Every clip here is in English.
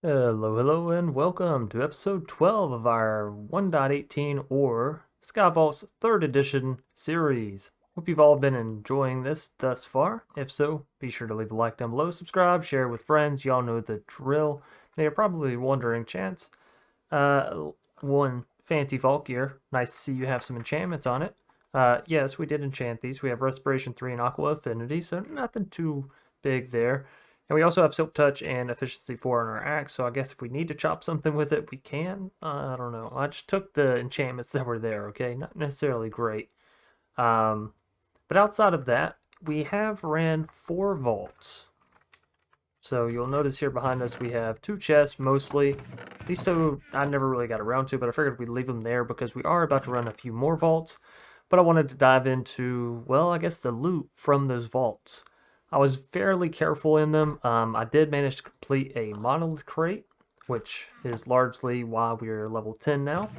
Hello, and welcome to episode 12 of our 1.18 or Skyvault's 3rd edition series. Hope you've all been enjoying this thus far. If so, be sure to leave a like down below, subscribe, share with friends. Y'all know the drill. Now you're probably wondering, Chance, one fancy vault gear. Nice to see you have some enchantments on it. Yes, we did enchant these. We have Respiration 3 and Aqua Affinity, so nothing too big there. And we also have Silk Touch and Efficiency 4 on our axe, so I guess if we need to chop something with it, we can. I don't know. I just took the enchantments that were there, okay? Not necessarily great. But outside of that, we have ran 4 vaults. So you'll notice here behind us we have 2 chests mostly. These 2 I never really got around to, but I figured we'd leave them there because we are about to run a few more vaults. But I wanted to dive into, well, I guess the loot from those vaults. I was fairly careful in them. I did manage to complete a monolith crate, which is largely why we're level 10 now.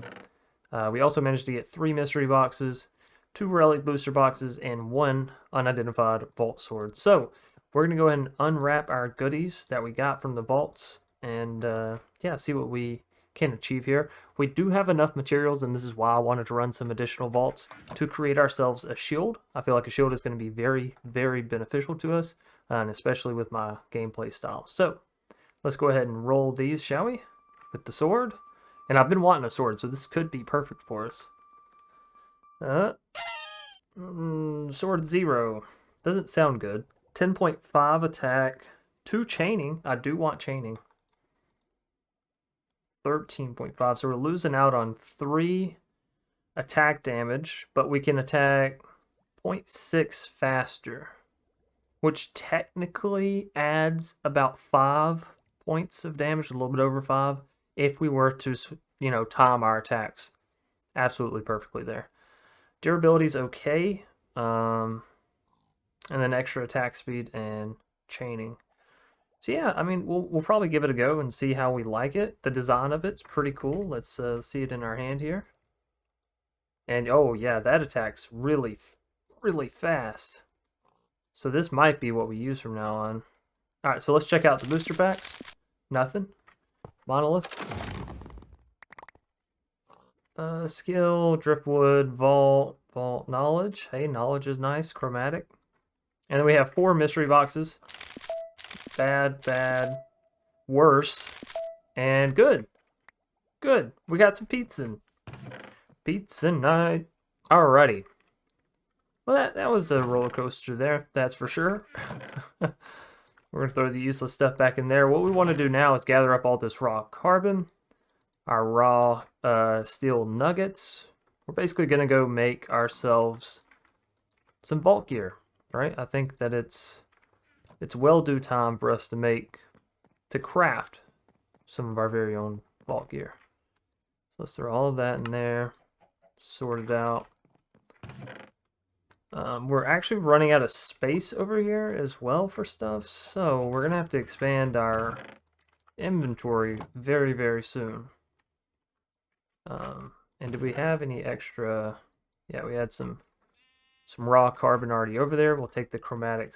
We also managed to get 3 mystery boxes, 2 relic booster boxes, and 1 unidentified vault sword. So we're going to go ahead and unwrap our goodies that we got from the vaults and yeah, see what we can achieve here. We do have enough materials, and this is why I wanted to run some additional vaults to create ourselves a shield. I feel like a shield is going to be very, very beneficial to us, and especially with my gameplay style. So let's go ahead and roll these, shall we? With the sword. And I've been wanting a sword, so this could be perfect for us. Sword 0. Doesn't sound good. 10.5 attack. 2 chaining. I do want chaining. 13.5, so we're losing out on 3 attack damage, but we can attack 0.6 faster, which technically adds about 5 points of damage, a little bit over 5, if we were to, time our attacks absolutely perfectly there. Durability is okay, and then extra attack speed and chaining. So yeah, I mean, we'll probably give it a go and see how we like it. The design of it's pretty cool. Let's see it in our hand here. And oh yeah, that attack's really, really fast. So this might be what we use from now on. All right, so let's check out the booster packs. Nothing. Monolith. Skill, driftwood, vault, knowledge. Hey, knowledge is nice. Chromatic. And then we have 4 mystery boxes. Bad, worse, and good. Good. We got some pizza. Pizza night. Alrighty. Well, that was a roller coaster there, that's for sure. We're going to throw the useless stuff back in there. What we want to do now is gather up all this raw carbon, our raw steel nuggets. We're basically going to go make ourselves some vault gear, right? I think that it's well due time for us to craft some of our very own vault gear. So let's throw all of that in there, sort it out. We're actually running out of space over here as well for stuff, so we're gonna have to expand our inventory very, very soon. And do we have any extra? Yeah, we had some raw carbon already over there. We'll take the chromatic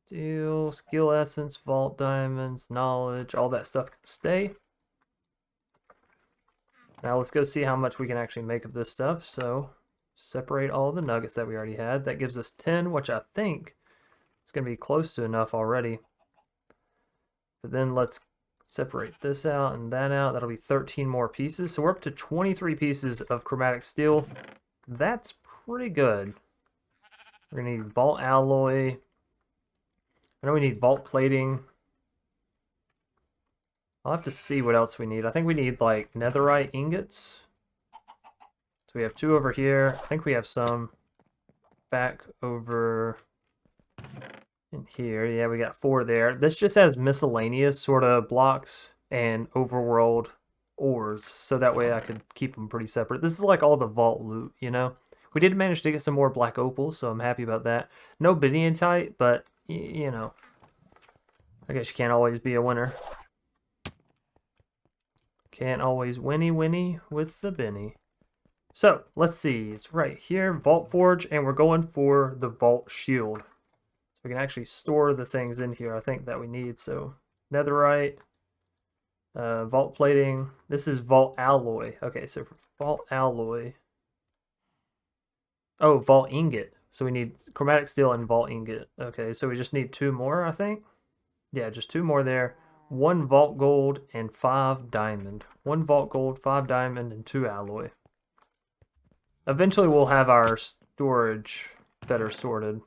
steel, skill essence, vault diamonds, knowledge, all that stuff can stay. Now let's go see how much we can actually make of this stuff. So separate all the nuggets that we already had. That gives us 10, which I think is going to be close to enough already. But then let's separate this out and that out. That'll be 13 more pieces. So we're up to 23 pieces of chromatic steel. That's pretty good. We're going to need vault alloy. I know we need vault plating. I'll have to see what else we need. I think we need like netherite ingots. So we have 2 over here. I think we have some back over in here. Yeah, we got 4 there. This just has miscellaneous sort of blocks and overworld ores, so that way I could keep them pretty separate. This is like all the vault loot, you know? We did manage to get some more black opal, so I'm happy about that. No Biniantite, but you know, I guess you can't always be a winner. Can't always winnie with the Benny. So let's see, it's right here, Vault Forge, and we're going for the Vault Shield. So we can actually store the things in here I think that we need. So netherite, Vault plating. This is vault alloy. Okay, so for vault alloy. Oh, vault ingot. So we need chromatic steel and vault ingot. Okay, so we just need 2 more, I think. Yeah, just 2 more there. 1 vault gold and 5 diamond. 1 vault gold, 5 diamond, and 2 alloy. Eventually we'll have our storage better sorted.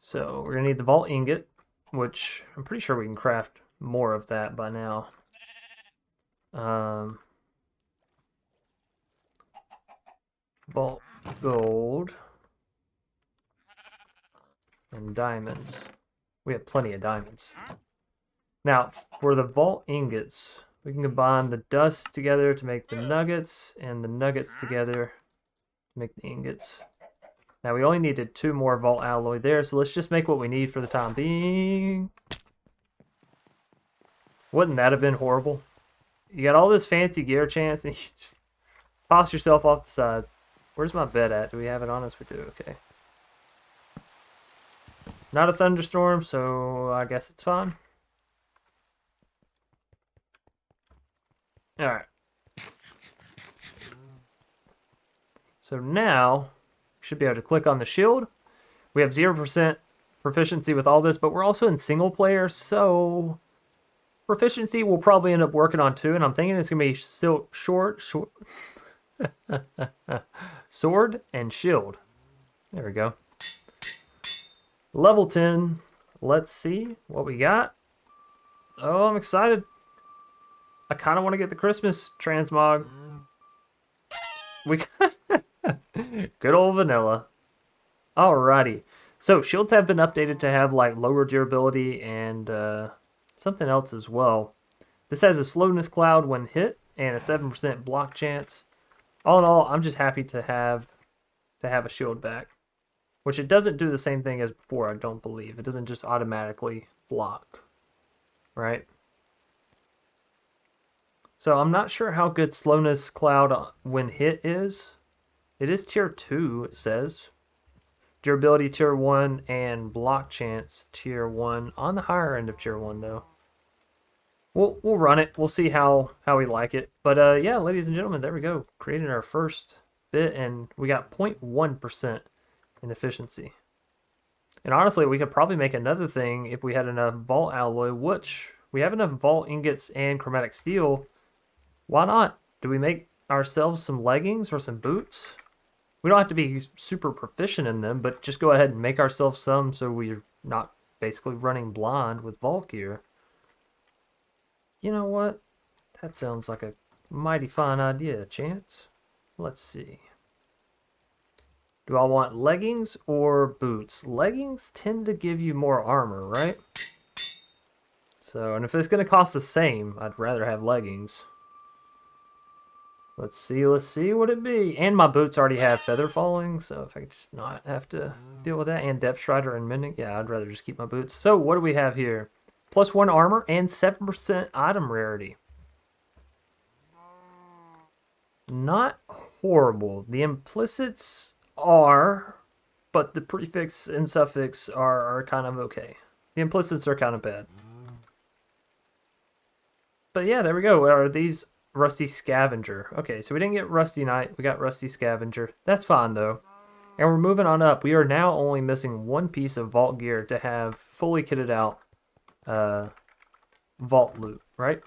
So we're gonna need the vault ingot, which I'm pretty sure we can craft more of that by now. Vault gold and diamonds. We have plenty of diamonds. Now, for the vault ingots, we can combine the dust together to make the nuggets, and the nuggets together to make the ingots. Now, we only needed 2 more vault alloy there, so let's just make what we need for the time being. Wouldn't that have been horrible? You got all this fancy gear, Chance, and you just toss yourself off the side. Where's my bed at? Do we have it on us? We do, okay. Not a thunderstorm, so I guess it's fine. Alright. So now, we should be able to click on the shield. We have 0% proficiency with all this, but we're also in single player, so proficiency will probably end up working on 2, and I'm thinking it's going to be still short. Sword and shield. There we go. Level 10. Let's see what we got. Oh, I'm excited. I kind of want to get the Christmas transmog. We got good old vanilla. Alrighty. So shields have been updated to have like lower durability and something else as well. This has a slowness cloud when hit and a 7% block chance. All in all, I'm just happy to have a shield back. Which it doesn't do the same thing as before, I don't believe. It doesn't just automatically block. Right? So I'm not sure how good slowness cloud when hit is. It is tier 2, it says. Durability tier 1 and block chance tier 1. On the higher end of tier 1 though. We'll run it. We'll see how we like it. But yeah, ladies and gentlemen, there we go. Creating our first bit, and we got 0.1% in efficiency. And honestly, we could probably make another thing if we had enough vault alloy, which we have enough vault ingots and chromatic steel. Why not? Do we make ourselves some leggings or some boots? We don't have to be super proficient in them, but just go ahead and make ourselves some so we're not basically running blind with vault gear. You know what? That sounds like a mighty fine idea, Chance. Let's see. Do I want leggings or boots? Leggings tend to give you more armor, right? So, and if it's going to cost the same, I'd rather have leggings. Let's see what it be. And my boots already have feather falling, so if I could just not have to deal with that. And depth strider and mending, yeah, I'd rather just keep my boots. So, what do we have here? +1 armor and 7% item rarity. Not horrible. The implicits are, but the prefix and suffix are kind of okay. The implicits are kind of bad. But yeah, there we go. Are these Rusty Scavenger? Okay, so we didn't get Rusty Knight. We got Rusty Scavenger. That's fine, though. And we're moving on up. We are now only missing 1 piece of vault gear to have fully kitted out vault loot, right?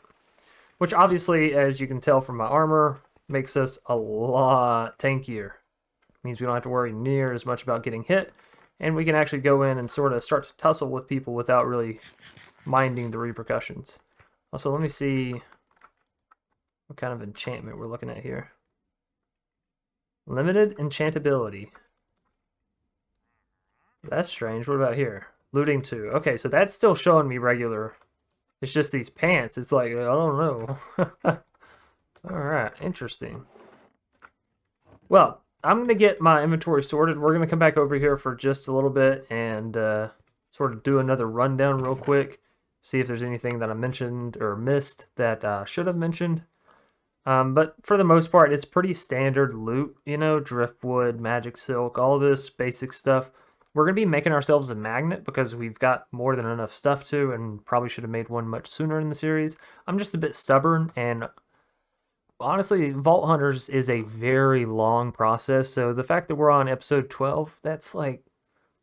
Which obviously, as you can tell from my armor, makes us a lot tankier. Means we don't have to worry near as much about getting hit, and we can actually go in and sort of start to tussle with people without really minding the repercussions. Also, let me see what kind of enchantment we're looking at here. Limited enchantability. That's strange. What about here? Looting 2. Okay, so that's still showing me regular. It's just these pants. It's like, I don't know. Alright, interesting. Well, I'm going to get my inventory sorted. We're going to come back over here for just a little bit and sort of do another rundown real quick. See if there's anything that I mentioned or missed that I should have mentioned. But for the most part, it's pretty standard loot. You know, driftwood, magic silk, all this basic stuff. We're going to be making ourselves a magnet because we've got more than enough stuff to, and probably should have made one much sooner in the series. I'm just a bit stubborn, and honestly, Vault Hunters is a very long process, so the fact that we're on episode 12, that's like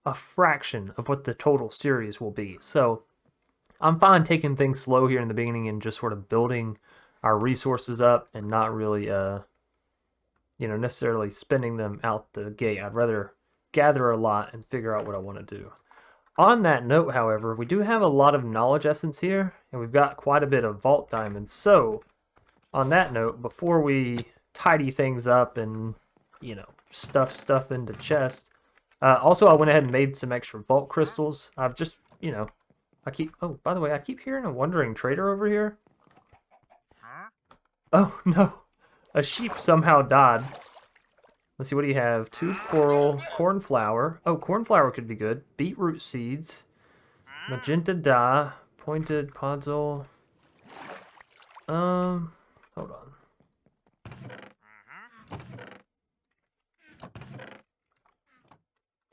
a fraction of what the total series will be. So I'm fine taking things slow here in the beginning and just sort of building our resources up and not really, necessarily spending them out the gate. I'd rather gather a lot and figure out what I want to do. On that note, however, we do have a lot of knowledge essence here, and we've got quite a bit of vault diamonds. So, on that note, before we tidy things up and, stuff stuff into chest, also I went ahead and made some extra vault crystals. I've just, by the way, I keep hearing a wandering trader over here. Oh, no. A sheep somehow died. Let's see, what do you have? Tube coral, cornflower. Oh, cornflower could be good. Beetroot seeds. Magenta dye. Pointed podzol. Hold on.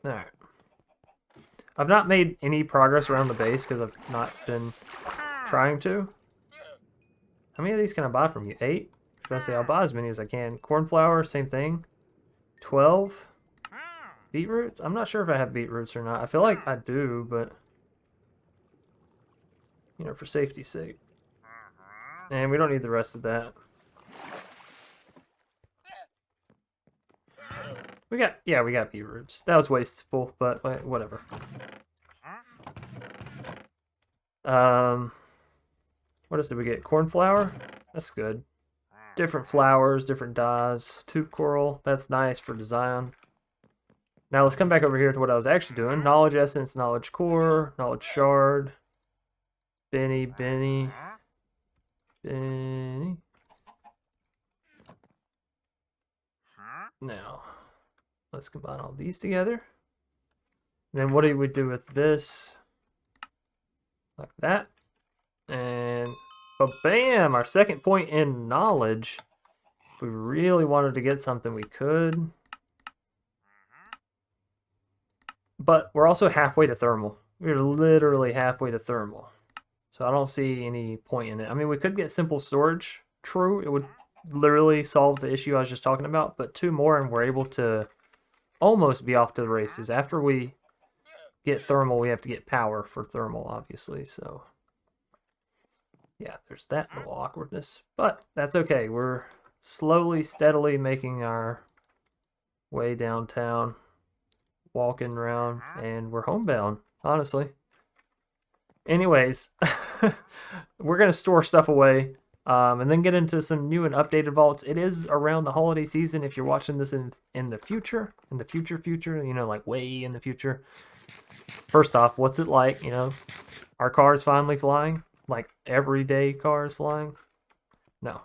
Alright. I've not made any progress around the base because I've not been trying to. How many of these can I buy from you? 8? I was going to say I'll buy as many as I can. Cornflower, same thing. 12 beetroots. I'm not sure if I have beetroots or not. I feel like I do, but for safety's sake. And we don't need the rest of that. We got beetroots. That was wasteful, but whatever. What else did we get? Cornflower? That's good. Different flowers, different dyes. Tube coral, that's nice for design. Now let's come back over here to what I was actually doing. Knowledge essence, knowledge core, knowledge shard. Benny. Now, let's combine all these together. Then what do we do with this? Like that. And bam! Our second point in knowledge. If we really wanted to get something, we could. But we're also halfway to thermal. We're literally halfway to thermal. So I don't see any point in it. I mean, we could get simple storage. True, it would literally solve the issue I was just talking about. But 2 more and we're able to almost be off to the races. After we get thermal, we have to get power for thermal, obviously. So yeah, there's that little awkwardness. But that's okay. We're slowly, steadily making our way downtown. Walking around, and we're homebound, honestly. Anyways, we're going to store stuff away and then get into some new and updated vaults. It is around the holiday season if you're watching this in the future. In the future, like way in the future. First off, what's it like? Our car is finally flying? Like everyday car is flying? No.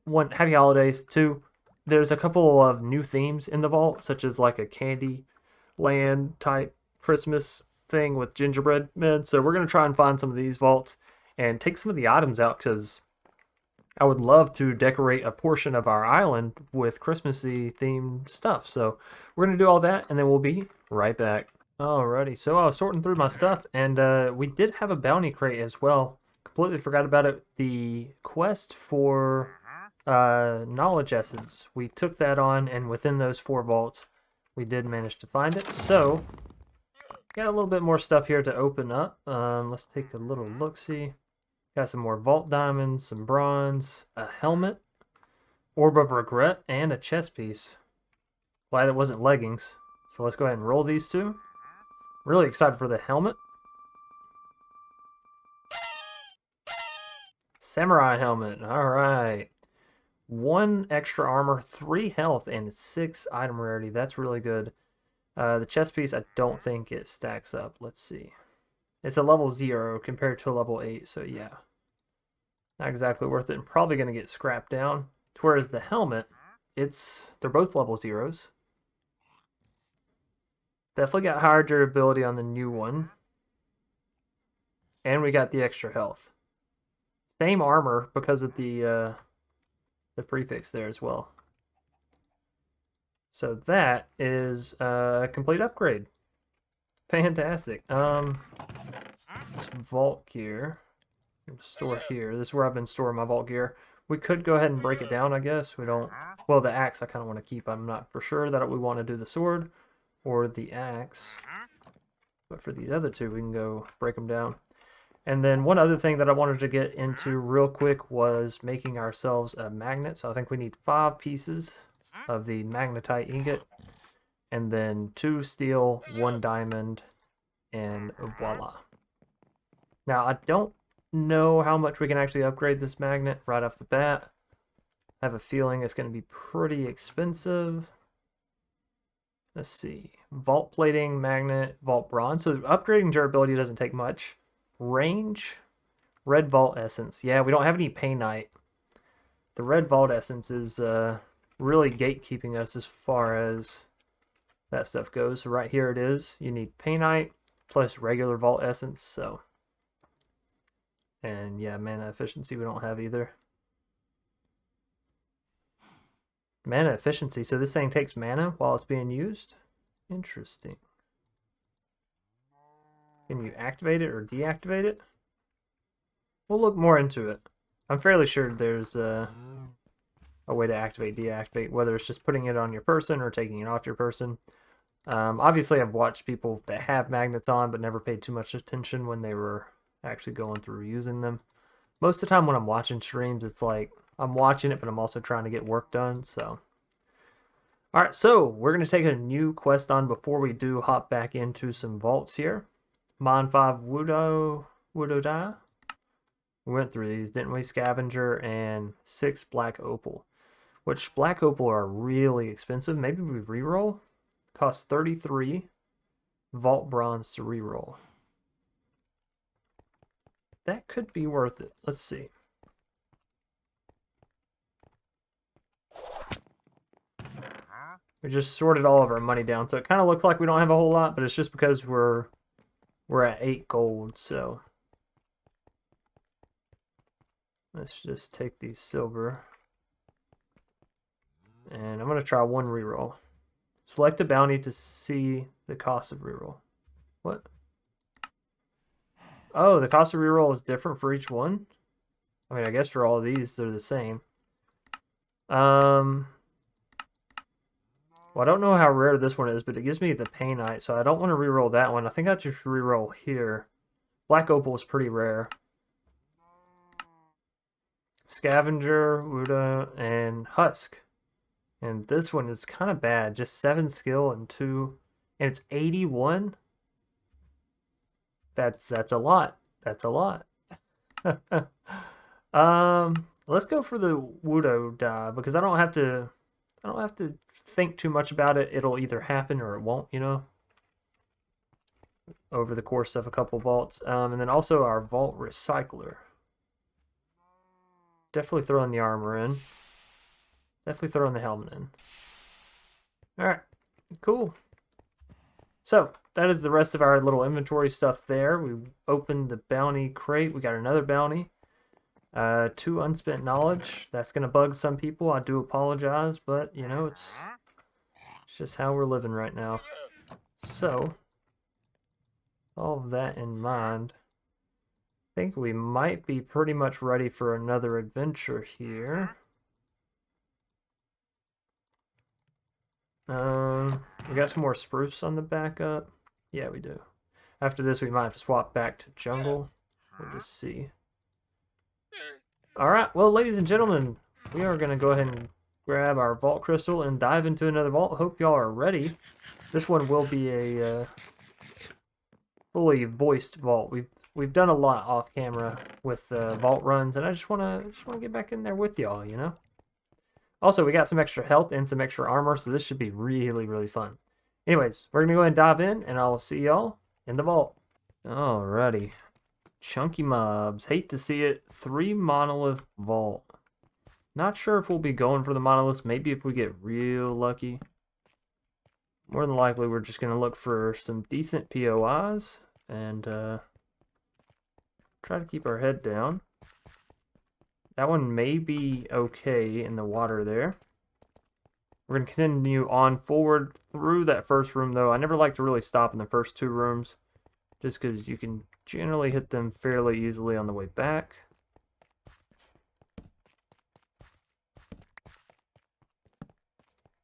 1, happy holidays. 2, there's a couple of new themes in the vault, such as like a candy land type Christmas thing with gingerbread men. So we're going to try and find some of these vaults and take some of the items out because I would love to decorate a portion of our island with Christmassy themed stuff. So we're going to do all that and then we'll be right back. Alrighty, so I was sorting through my stuff and we did have a bounty crate as well. Completely forgot about it. The quest for knowledge essence, we took that on, and within those 4 vaults we did manage to find it. So got a little bit more stuff here to open up. Let's take a little look-see. Got some more vault diamonds, some bronze, a helmet, orb of regret, and a chest piece. Glad it wasn't leggings. So let's go ahead and roll these 2. Really excited for the helmet. Samurai helmet. Alright. 1 extra armor, 3 health, and 6 item rarity. That's really good. The chest piece, I don't think it stacks up. Let's see. It's a level 0 compared to a level 8, so yeah. Not exactly worth it, and probably going to get scrapped down. Whereas the helmet, they're both level 0s. Definitely got higher durability on the new one. And we got the extra health. Same armor because of the prefix there as well. So that is a complete upgrade. Fantastic. This vault gear. Store here. This is where I've been storing my vault gear. We could go ahead and break it down, I guess. We don't... Well, the axe I kind of want to keep. I'm not for sure that we want to do the sword or the axe. But for these other two, we can go break them down. And then one other thing that I wanted to get into real quick was making ourselves a magnet. So I think we need 5 pieces of the magnetite ingot. And then 2 steel, 1 diamond, and voila. Now, I don't know how much we can actually upgrade this magnet right off the bat. I have a feeling it's going to be pretty expensive. Let's see. Vault plating, magnet, vault bronze. So upgrading durability doesn't take much. Range, red vault essence. Yeah, we don't have any painite. The red vault essence is really gatekeeping us as far as that stuff goes. So right here it is. You need painite plus regular vault essence. So, and yeah, mana efficiency we don't have either. Mana efficiency. So this thing takes mana while it's being used. Interesting. Can you activate it or deactivate it? We'll look more into it. I'm fairly sure there's a way to activate, deactivate, whether it's just putting it on your person or taking it off your person. Obviously, I've watched people that have magnets on but never paid too much attention when they were actually going through using them. Most of the time when I'm watching streams, it's like I'm watching it, but I'm also trying to get work done. So, all right, so we're going to take a new quest on before we do hop back into some vaults here. Mon 5 Wudo. We went through these, didn't we? Scavenger and 6 Black Opal. Which Black Opal are really expensive. Maybe we reroll. Costs 33 Vault Bronze to reroll. That could be worth it. Let's see. We just sorted all of our money down, so it kind of looks like we don't have a whole lot, but it's just because we're at 8 gold, so let's just take these silver. And I'm going to try 1 reroll. Select a bounty to see the cost of reroll. What? Oh, the cost of reroll is different for each one? I mean, I guess for all of these, they're the same. Well, I don't know how rare this one is, but it gives me the painite, so I don't want to reroll that one. I think I just reroll here. Black Opal is pretty rare. Scavenger, Wuda, and Husk. And this one is kind of bad. Just 7 skill and 2. And it's 81? That's a lot. That's a lot. Let's go for the Wudo die because I don't have to think too much about it. It'll either happen or it won't, you know, over the course of a couple vaults. And then also our vault recycler. Definitely throwing the armor in. Definitely throwing the helmet in. Alright, cool. So, that is the rest of our little inventory stuff there. We opened the bounty crate. We got another bounty. 2 unspent knowledge. That's going to bug some people. I do apologize, but, you know, it's just how we're living right now. So, all of that in mind, I think we might be pretty much ready for another adventure here. We got some more spruce on the backup. Yeah, we do. After this, we might have to swap back to jungle. We'll just see. Alright, well, ladies and gentlemen, we are going to go ahead and grab our vault crystal and dive into another vault. Hope y'all are ready. This one will be a fully voiced vault. We've done a lot off camera with vault runs, and I just want to get back in there with y'all, you know. Also, we got some extra health and some extra armor, so this should be really, really fun. Anyways, we're going to go ahead and dive in, and I'll see y'all in the vault. Alrighty. Chunky mobs. Hate to see it. 3 monolith vault. Not sure if we'll be going for the monoliths. Maybe if we get real lucky. More than likely, we're just going to look for some decent POIs and try to keep our head down. That one may be okay in the water there. We're going to continue on forward through that first room, though. I never like to really stop in the first two rooms, just because you can generally hit them fairly easily on the way back.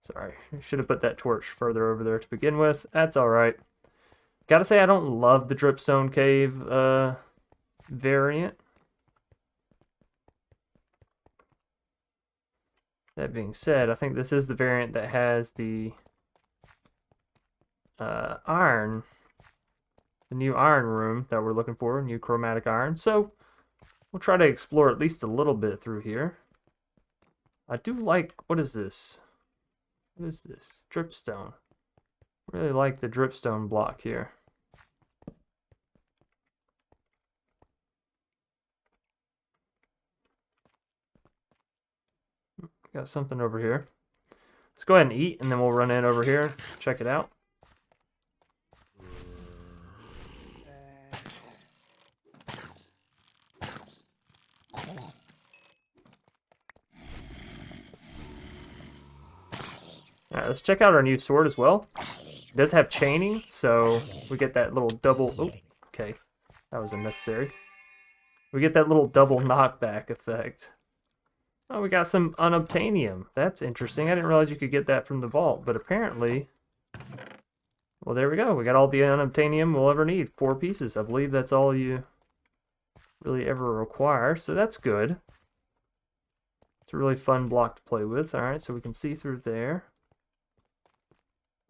Sorry, I should have put that torch further over there to begin with. That's alright. Gotta say, I don't love the dripstone cave variant. That being said, I think this is the variant that has the iron, the new iron room that we're looking for, new chromatic iron. So we'll try to explore at least a little bit through here. I do like, what is this? What is this? Dripstone. Really like the dripstone block here. Got something over here. Let's go ahead and eat, and then we'll run in over here, check it out. Alright, let's check out our new sword as well. It does have chaining, so we get that little double... Oh, okay. That was unnecessary. We get that little double knockback effect. Oh, we got some unobtainium. That's interesting. I didn't realize you could get that from the vault, but apparently... Well, there we go. We got all the unobtainium we'll ever need. 4 pieces. I believe that's all you really ever require, so that's good. It's a really fun block to play with. Alright, so we can see through there.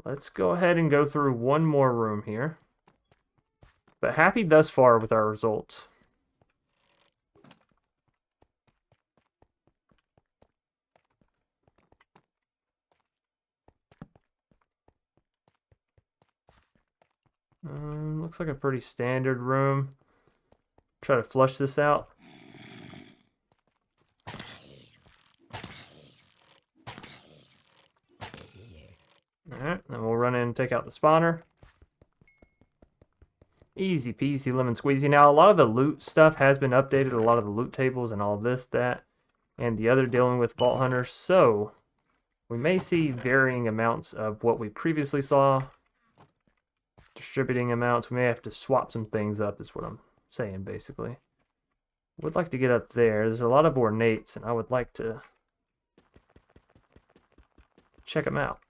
Let's go ahead and go through one more room here. But happy thus far with our results. Looks like a pretty standard room. Try to flush this out. Alright, then we'll run in and take out the spawner. Easy peasy lemon squeezy. Now, a lot of the loot stuff has been updated. A lot of the loot tables and all this, that, and the other dealing with Vault Hunters. So, we may see varying amounts of what we previously saw. Distributing amounts. We may have to swap some things up is what I'm saying, basically. Would like to get up there. There's a lot of ornates, and I would like to check them out.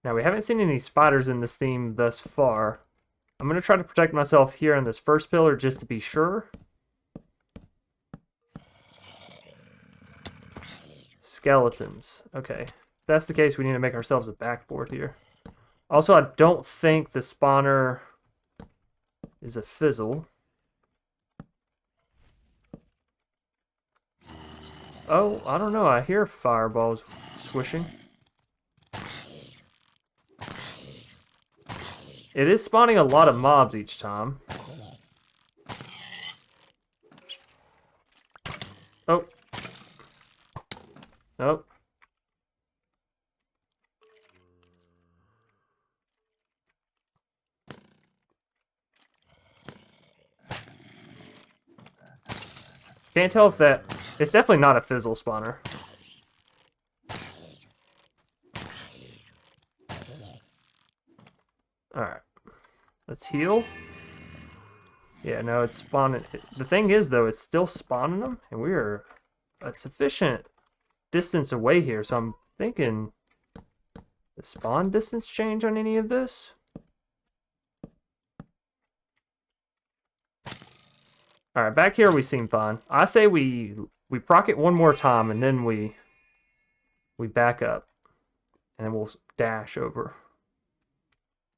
Now, we haven't seen any spiders in this theme thus far. I'm going to try to protect myself here on this first pillar just to be sure. Skeletons. Okay. If that's the case, we need to make ourselves a backboard here. Also, I don't think the spawner is a fizzle. Oh, I don't know. I hear fireballs swishing. It is spawning a lot of mobs each time. Oh. Nope. Can't tell if that... It's definitely not a fizzle spawner. Alright. Let's heal. Yeah, no, it's spawning. The thing is, though, it's still spawning them, and we're a sufficient distance away here, so I'm thinking... the spawn distance change on any of this? Alright, back here we seem fine. I say we proc it one more time, and then we back up. And then we'll dash over.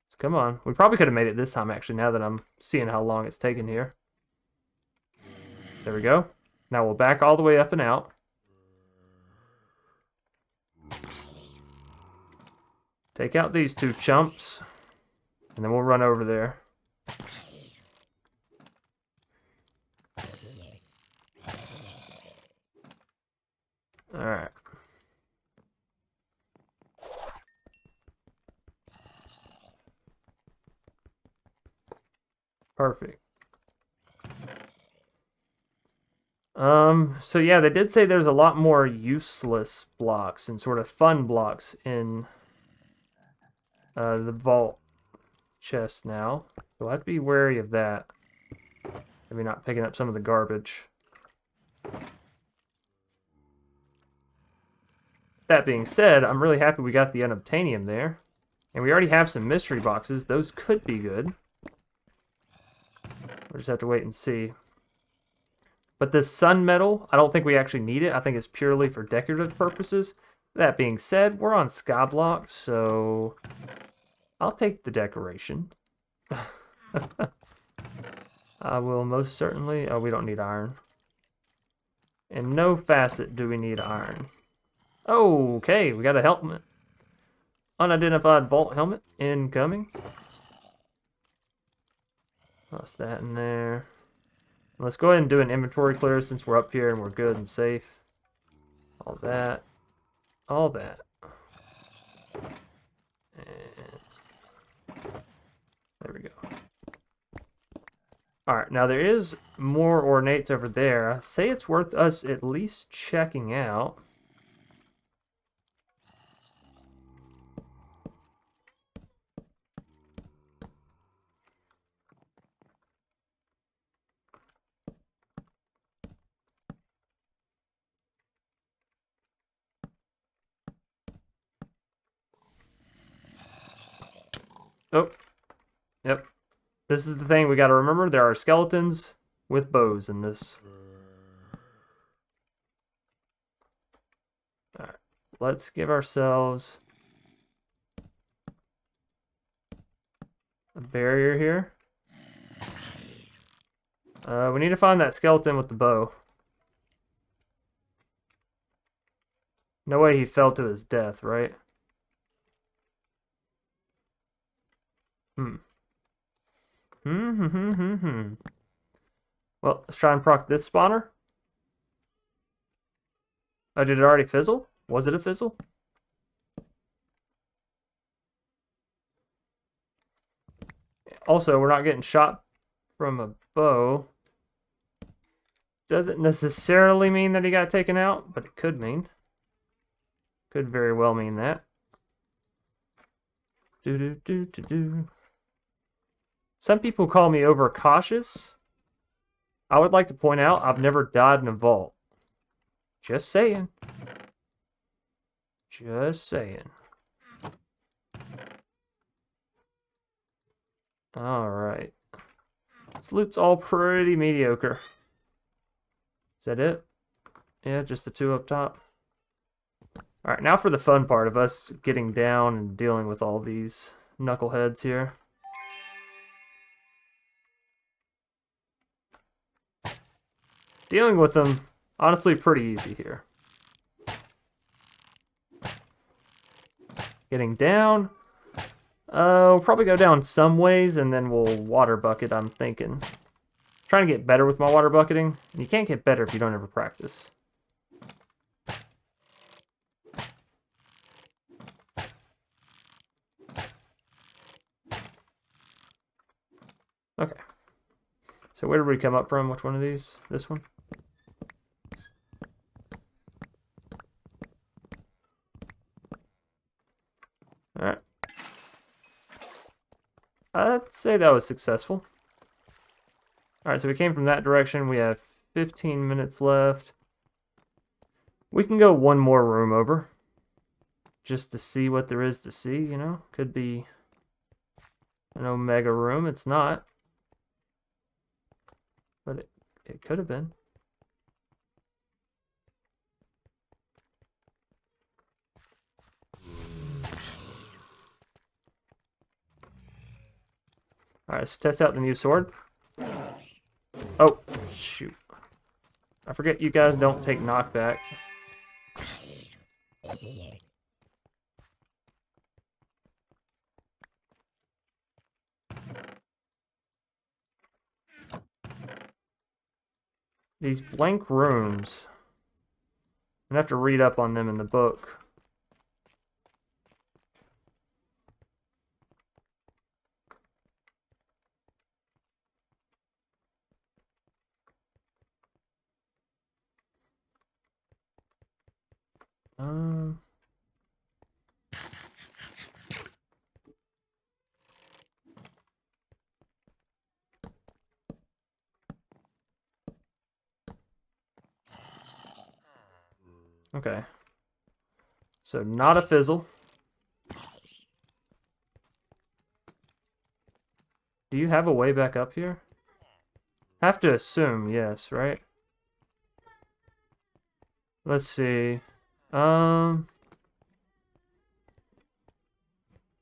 So come on. We probably could have made it this time, actually, now that I'm seeing how long it's taken here. There we go. Now we'll back all the way up and out. Take out these 2 chumps. And then we'll run over there. Alright. Perfect. So yeah, they did say there's a lot more useless blocks and sort of fun blocks in the vault chest now. So I have to be wary of that. Maybe not picking up some of the garbage. That being said, I'm really happy we got the unobtainium there. And we already have some mystery boxes. Those could be good. We'll just have to wait and see. But this sun metal, I don't think we actually need it. I think it's purely for decorative purposes. That being said, we're on Skyblock, so I'll take the decoration. I will most certainly... Oh, we don't need iron. In no facet do we need iron. Okay, we got a helmet. Unidentified vault helmet incoming. Toss that in there. Let's go ahead and do an inventory clear since we're up here and we're good and safe. All that. All that. And there we go. Alright, now there is more ornates over there. I say it's worth us at least checking out. Oh, yep. This is the thing we got to remember. There are skeletons with bows in this. Alright, let's give ourselves a barrier here. We need to find that skeleton with the bow. No way he fell to his death, right? Well, let's try and proc this spawner. Oh, did it already fizzle? Was it a fizzle? Also, we're not getting shot from a bow. Doesn't necessarily mean that he got taken out, but it could mean. Could very well mean that. Some people call me overcautious. I would like to point out I've never died in a vault. Just saying. Just saying. Alright. This loot's all pretty mediocre. Is that it? Yeah, just the two up top. Alright, now for the fun part of us getting down and dealing with all these knuckleheads here. Dealing with them, honestly, pretty easy here. Getting down. We'll probably go down some ways and then we'll water bucket, I'm thinking. Trying to get better with my water bucketing. You can't get better if you don't ever practice. Okay. So where did we come up from? Which one of these? This one? Alright. I'd say that was successful. Alright, so we came from that direction. We have 15 minutes left. We can go one more room over. Just to see what there is to see, you know? Could be an Omega room. It's not. But it could have been. Alright, let's test out the new sword. Oh, shoot. I forget you guys don't take knockback. These blank rooms. I'm gonna have to read up on them in the book. Okay. So not a fizzle. Do you have a way back up here? Have to assume, yes, right? Let's see. Where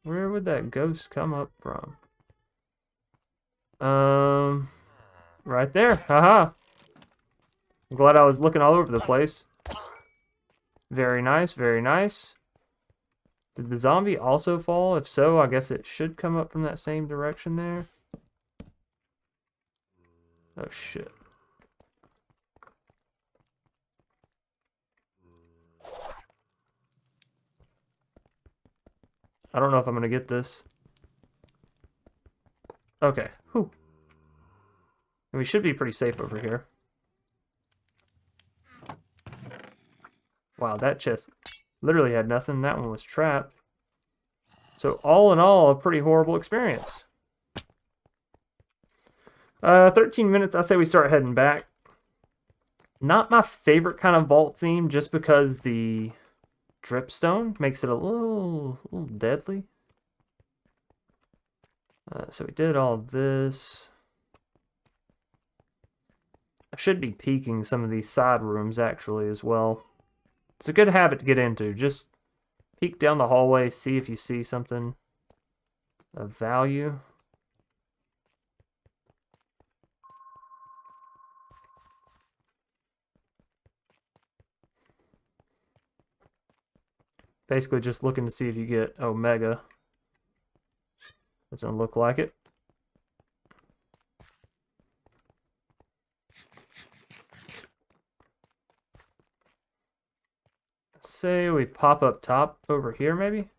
would that ghost come up from? Right there. Haha. I'm glad I was looking all over the place. Very nice, very nice. Did the zombie also fall? If so, I guess it should come up from that same direction there. Oh, shit. I don't know if I'm going to get this. Okay. Whew. And we should be pretty safe over here. Wow, that chest literally had nothing. That one was trapped. So all in all, a pretty horrible experience. 13 minutes, I say we start heading back. Not my favorite kind of vault theme, just because the dripstone makes it a little deadly. So we did all this. I should be peeking some of these side rooms, actually, as well. It's a good habit to get into. Just peek down the hallway, see if you see something of value. Basically just looking to see if you get Omega. Doesn't look like it. Say we pop up top over here, maybe?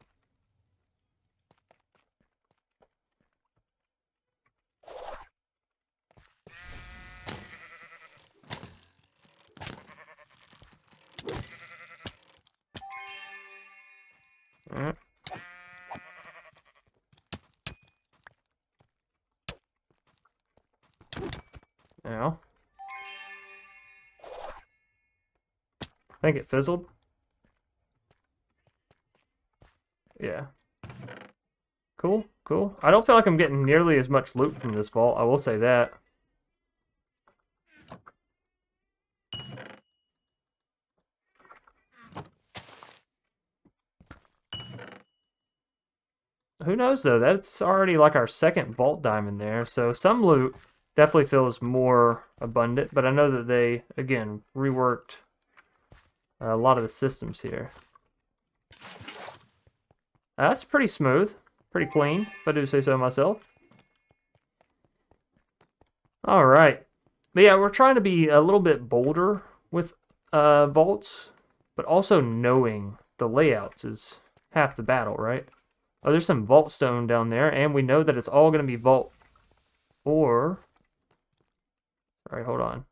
Alright. Now. I think it fizzled. Yeah. Cool, cool. I don't feel like I'm getting nearly as much loot from this vault, I will say that. Who knows, though? That's already like our second vault diamond there, so some loot definitely feels more abundant, but I know that they, again, reworked a lot of the systems here. That's pretty smooth, pretty clean, if I do say so myself. All right. But yeah, we're trying to be a little bit bolder with vaults, but also knowing the layouts is half the battle, right? Oh, there's some vault stone down there, and we know that it's all going to be vault or... All right, hold on.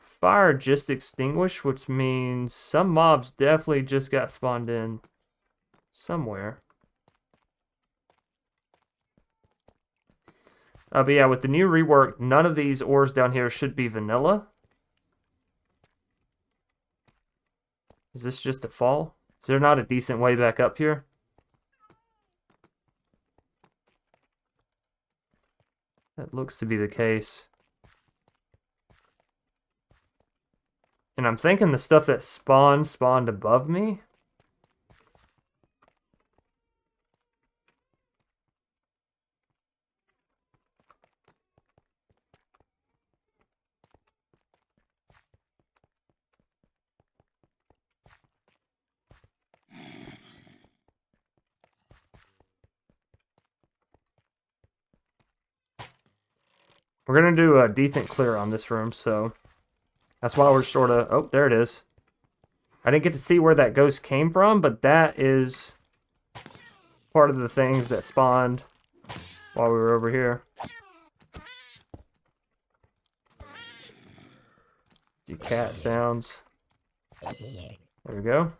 Fire just extinguished, which means some mobs definitely just got spawned in somewhere. But yeah, with the new rework, none of these ores down here should be vanilla. Is this just a fall? Is there not a decent way back up here? That looks to be the case. And I'm thinking the stuff that spawned above me. We're going to do a decent clear on this room, so that's why we're sort of... Oh, there it is. I didn't get to see where that ghost came from, but that is part of the things that spawned while we were over here. Do cat sounds. There we go.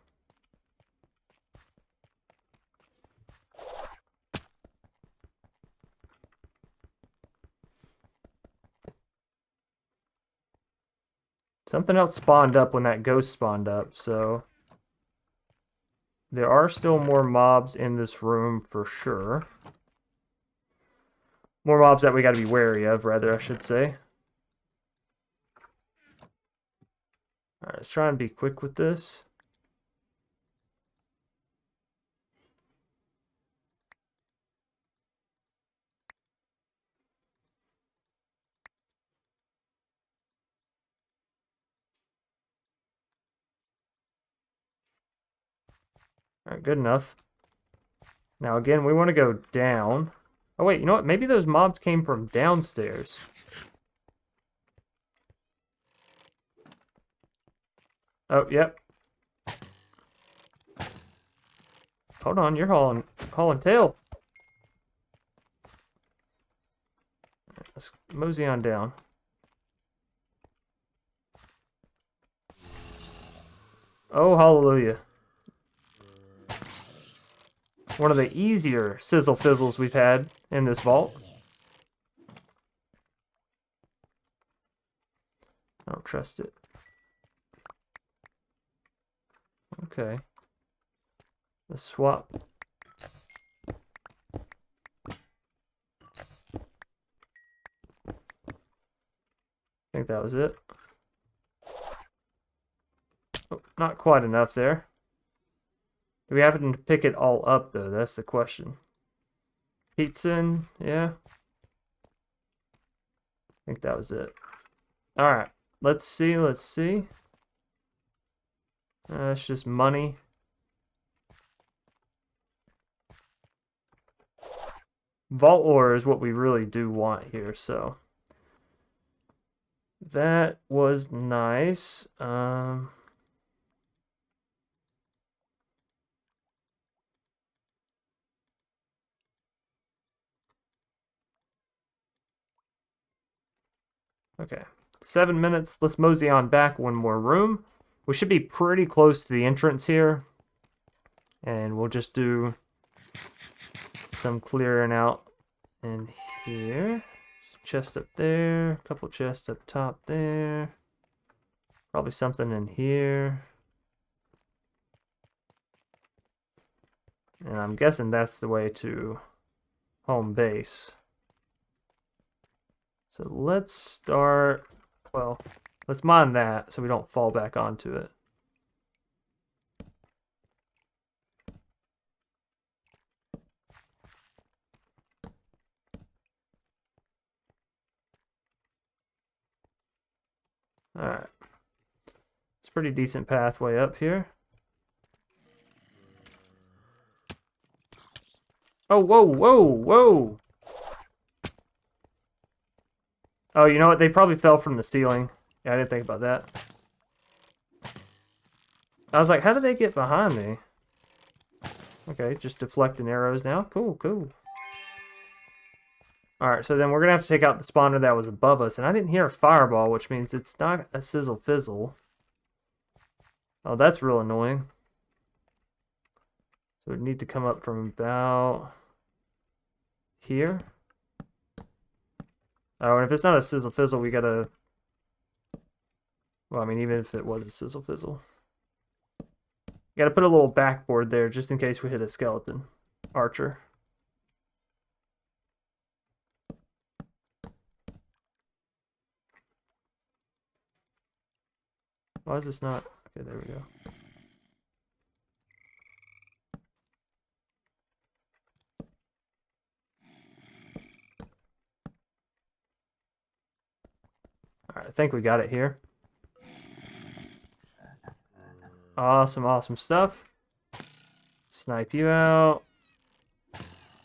Something else spawned up when that ghost spawned up, so there are still more mobs in this room for sure. More mobs that we got to be wary of, rather, I should say. Alright, let's try and be quick with this. Alright, good enough. Now again, we want to go down. Oh wait, you know what? Maybe those mobs came from downstairs. Oh, yep. Hold on, you're hauling tail. Let's mosey on down. Oh, hallelujah. One of the easier sizzle fizzles we've had in this vault. I don't trust it. Okay. Let's swap. I think that was it. Oh, not quite enough there. Do we have to pick it all up, though? That's the question. Pizza, yeah. I think that was it. Alright, let's see, let's see. It's just money. Vault ore is what we really do want here, so. That was nice. Okay, 7 minutes. Let's mosey on back one more room. We should be pretty close to the entrance here. And we'll just do some clearing out in here. Chest up there, a couple chests up top there. Probably something in here. And I'm guessing that's the way to home base. So let's start, well, let's mine that so we don't fall back onto it. Alright. It's a pretty decent pathway up here. Oh, whoa, whoa, whoa! Oh, you know what? They probably fell from the ceiling. Yeah, I didn't think about that. I was like, how did they get behind me? Okay, just deflecting arrows now. Cool, cool. Alright, so then we're going to have to take out the spawner that was above us. And I didn't hear a fireball, which means it's not a sizzle fizzle. Oh, that's real annoying. So we need to come up from about here. Oh, and if it's not a sizzle fizzle, we gotta... Well, I mean, even if it was a sizzle fizzle. You gotta put a little backboard there just in case we hit a skeleton archer. Why is this not... Okay, there we go. Alright, I think we got it here. Awesome, awesome stuff. Snipe you out.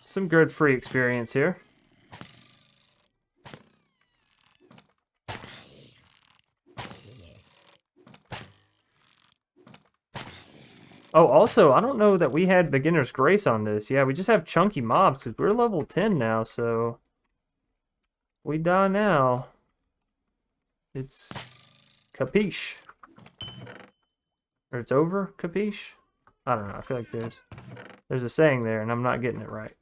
Some good free experience here. Oh, also, I don't know that we had beginner's grace on this. Yeah, we just have chunky mobs because we're level 10 now, so... We die now. It's... Capiche. Or it's over, capiche? I don't know, I feel like there's a saying there and I'm not getting it right.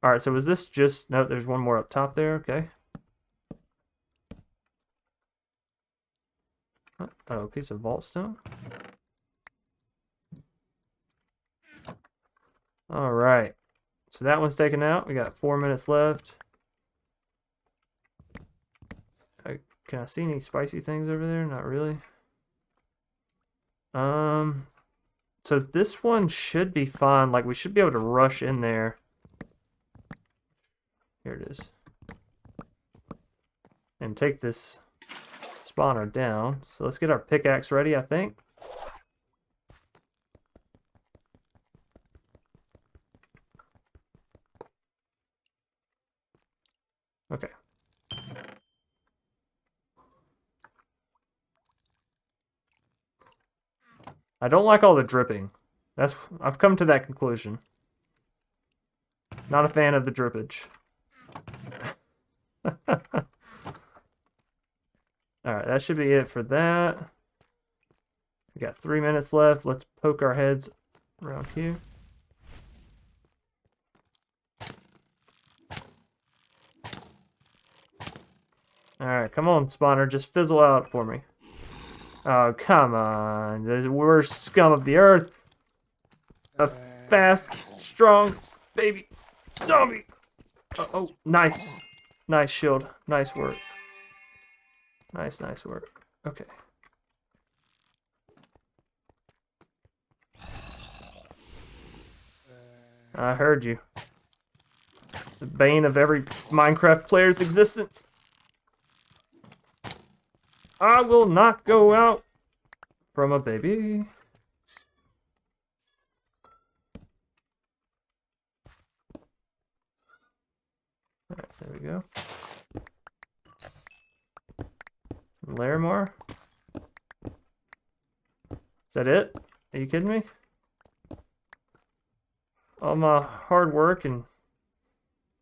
Alright, so was this just... No, there's one more up top there, okay. Oh, a piece of vault stone. All right. So that one's taken out. We got 4 minutes left. Can I see any spicy things over there? Not really. So this one should be fine. Like, we should be able to rush in there. Here it is. And take this spawner down. So let's get our pickaxe ready, I think. Okay. I don't like all the dripping. I've come to that conclusion. Not a fan of the drippage. Alright, that should be it for that. We got 3 minutes left. Let's poke our heads around here. Alright, come on, spawner. Just fizzle out for me. Oh, come on. The worst scum of the earth. A fast, strong baby zombie. Oh, nice. Nice shield. Nice work. Nice work. Okay. I heard you. It's the bane of every Minecraft player's existence. I will not go out from a baby. Alright, there we go. Larimar? Is that it? Are you kidding me? All my hard work and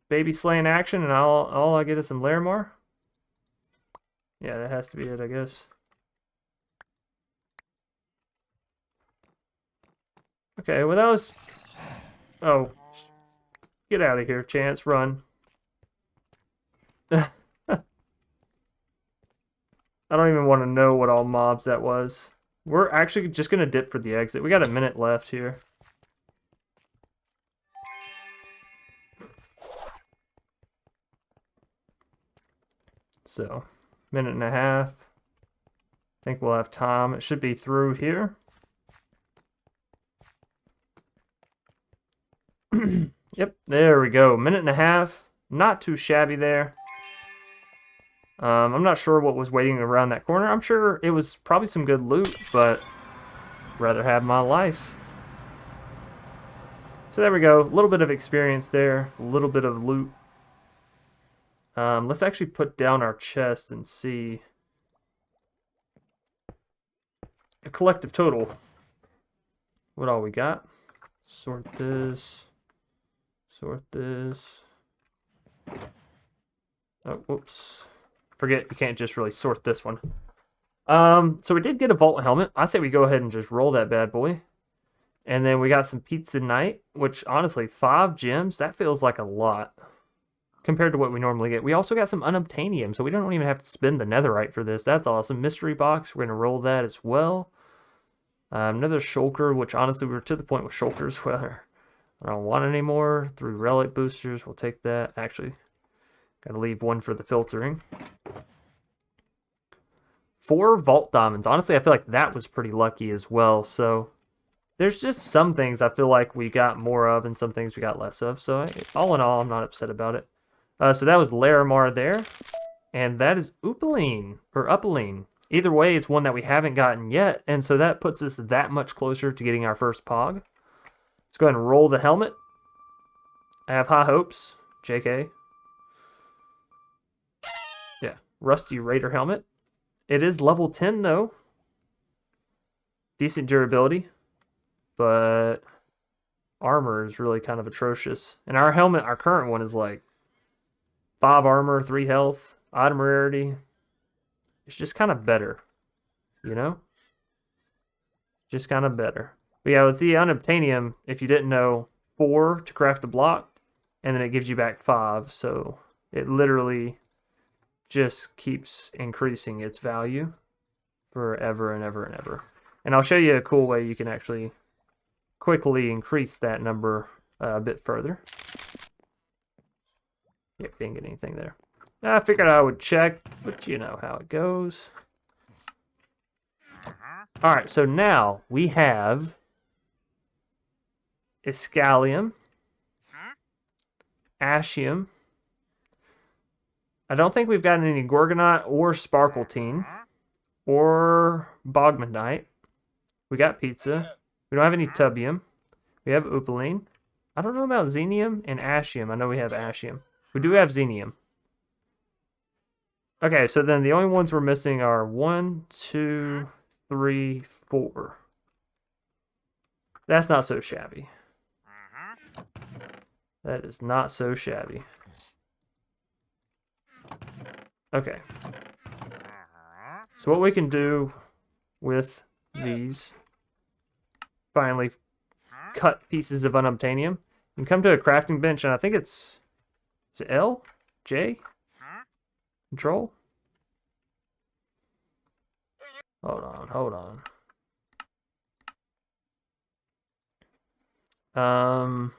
baby slaying action and all I get is some Larimar? Yeah, that has to be it, I guess. Okay, well that was... Oh. Get out of here, Chance. Run. I don't even want to know what all mobs that was. We're actually just going to dip for the exit. We got a minute left here. So, minute and a half. I think we'll have time. It should be through here. Yep, there we go. Minute and a half. Not too shabby there. I'm not sure what was waiting around that corner. I'm sure it was probably some good loot, but rather have my life. So there we go. A little bit of experience there. A little bit of loot. Let's actually put down our chest and see the collective total. What all we got? Sort this. Sort this. Oh, whoops. Forget, you can't just really sort this one. So we did get a vault helmet. I say we go ahead and just roll that bad boy. And then we got some pizza night, which honestly, 5 gems, that feels like a lot compared to what we normally get. We also got some unobtainium, so we don't even have to spend the netherite for this. That's awesome. Mystery box, we're going to roll that as well. Another shulker, which honestly, we're to the point with shulkers where I don't want any more. 3 relic boosters, we'll take that. Actually, got to leave 1 for the filtering. 4 vault diamonds. Honestly, I feel like that was pretty lucky as well. So there's just some things I feel like we got more of and some things we got less of. So all in all, I'm not upset about it. So that was Larimar there. And that is Upaline, or Upaline. Either way, it's one that we haven't gotten yet. And so that puts us that much closer to getting our first Pog. Let's go ahead and roll the helmet. I have high hopes. JK. Yeah, Rusty Raider helmet. It is level 10 though. Decent durability. But armor is really kind of atrocious. And our helmet, our current one, is like 5 armor, 3 health, item rarity. It's just kind of better. You know? Just kind of better. But yeah, with the unobtainium, if you didn't know, 4 to craft a block. And then it gives you back 5. So it literally just keeps increasing its value forever and ever and ever. And I'll show you a cool way you can actually quickly increase that number a bit further. Yeah, didn't get anything there. I figured I would check, but you know how it goes. Alright, so now we have Iscalium, Ashium. I don't think we've gotten any Gorgonite or Sparkletine or Bogmanite. We got Pizza. We don't have any Tubium. We have Opaline. I don't know about Xenium and Ashium. I know we have Ashium. We do have Xenium. Okay, so then the only ones we're missing are 1, 2, 3, 4. That's not so shabby. That is not so shabby. Okay. So what we can do with these finally cut pieces of unobtainium, you can come to a crafting bench, and I think is it L? J? Control? Hold on.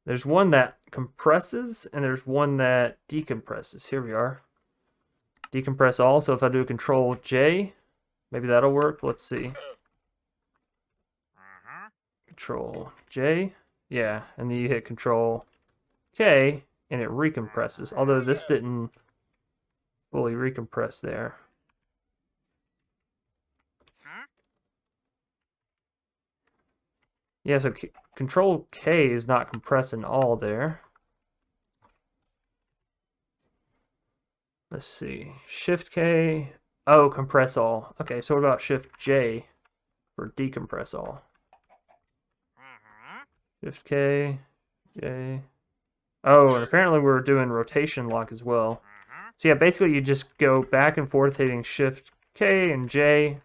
There's one that compresses, and there's one that decompresses. Here we are. Decompress all, so if I do Control J, maybe that'll work. Let's see. Control J. Yeah, and then you hit Control K, and it recompresses. Although this didn't fully recompress there. Yeah, so Control K is not compressing all there. Let's see. Shift K. Oh, compress all. Okay, so what about Shift J for decompress all? Shift K, J. Oh, and apparently we're doing rotation lock as well. So yeah, basically you just go back and forth hitting Shift K and J.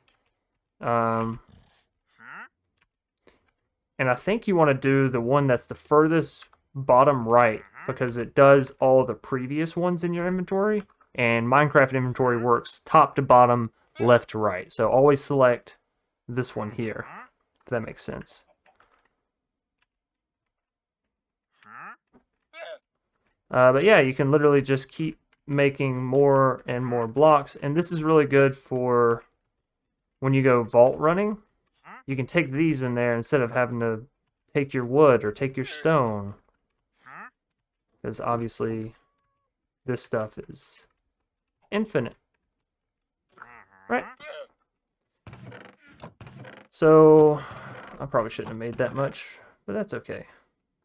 And I think you want to do the one that's the furthest bottom right, because it does all the previous ones in your inventory. And Minecraft inventory works top to bottom, left to right. So always select this one here, if that makes sense. But yeah, you can literally just keep making more and more blocks. And this is really good for when you go vault running. You can take these in there instead of having to take your wood or take your stone. Because obviously this stuff is infinite. Right? So I probably shouldn't have made that much, but that's okay.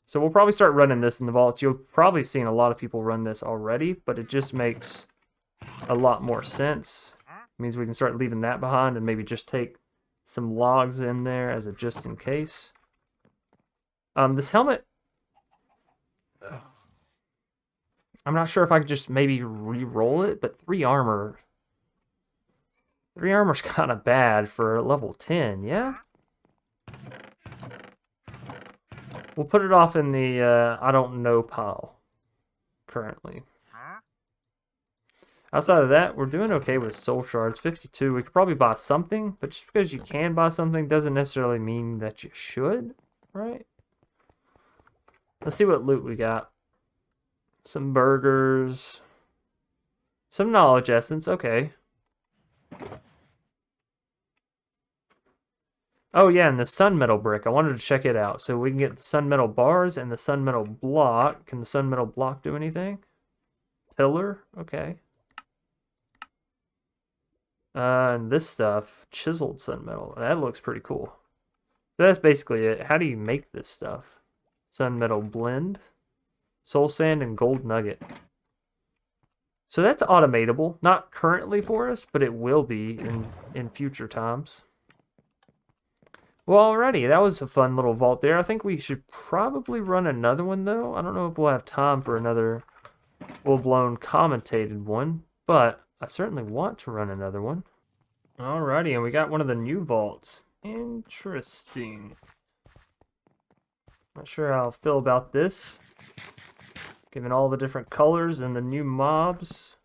So we'll probably start running this in the vaults. You'll probably seen a lot of people run this already, but it just makes a lot more sense. It means we can start leaving that behind and maybe just take some logs in there as a just in case. This helmet, I'm not sure if I could just maybe re-roll it, but 3 armor's kind of bad for level 10, yeah? We'll put it off in the I don't know pile currently. Outside of that, we're doing okay with soul shards. 52. We could probably buy something, but just because you can buy something doesn't necessarily mean that you should, right? Let's see what loot we got. Some burgers. Some knowledge essence. Okay. Oh yeah, and the sun metal brick. I wanted to check it out. So we can get the sun metal bars and the sun metal block. Can the sun metal block do anything? Pillar? Okay. And this stuff, chiseled sun metal. That looks pretty cool. So that's basically it. How do you make this stuff? Sun metal blend, soul sand, and gold nugget. So that's automatable. Not currently for us, but it will be in future times. Well, alrighty, that was a fun little vault there. I think we should probably run another one, though. I don't know if we'll have time for another full-blown commentated one, but I certainly want to run another one. Alrighty, and we got one of the new vaults. Interesting. Not sure how I feel about this, given all the different colors and the new mobs.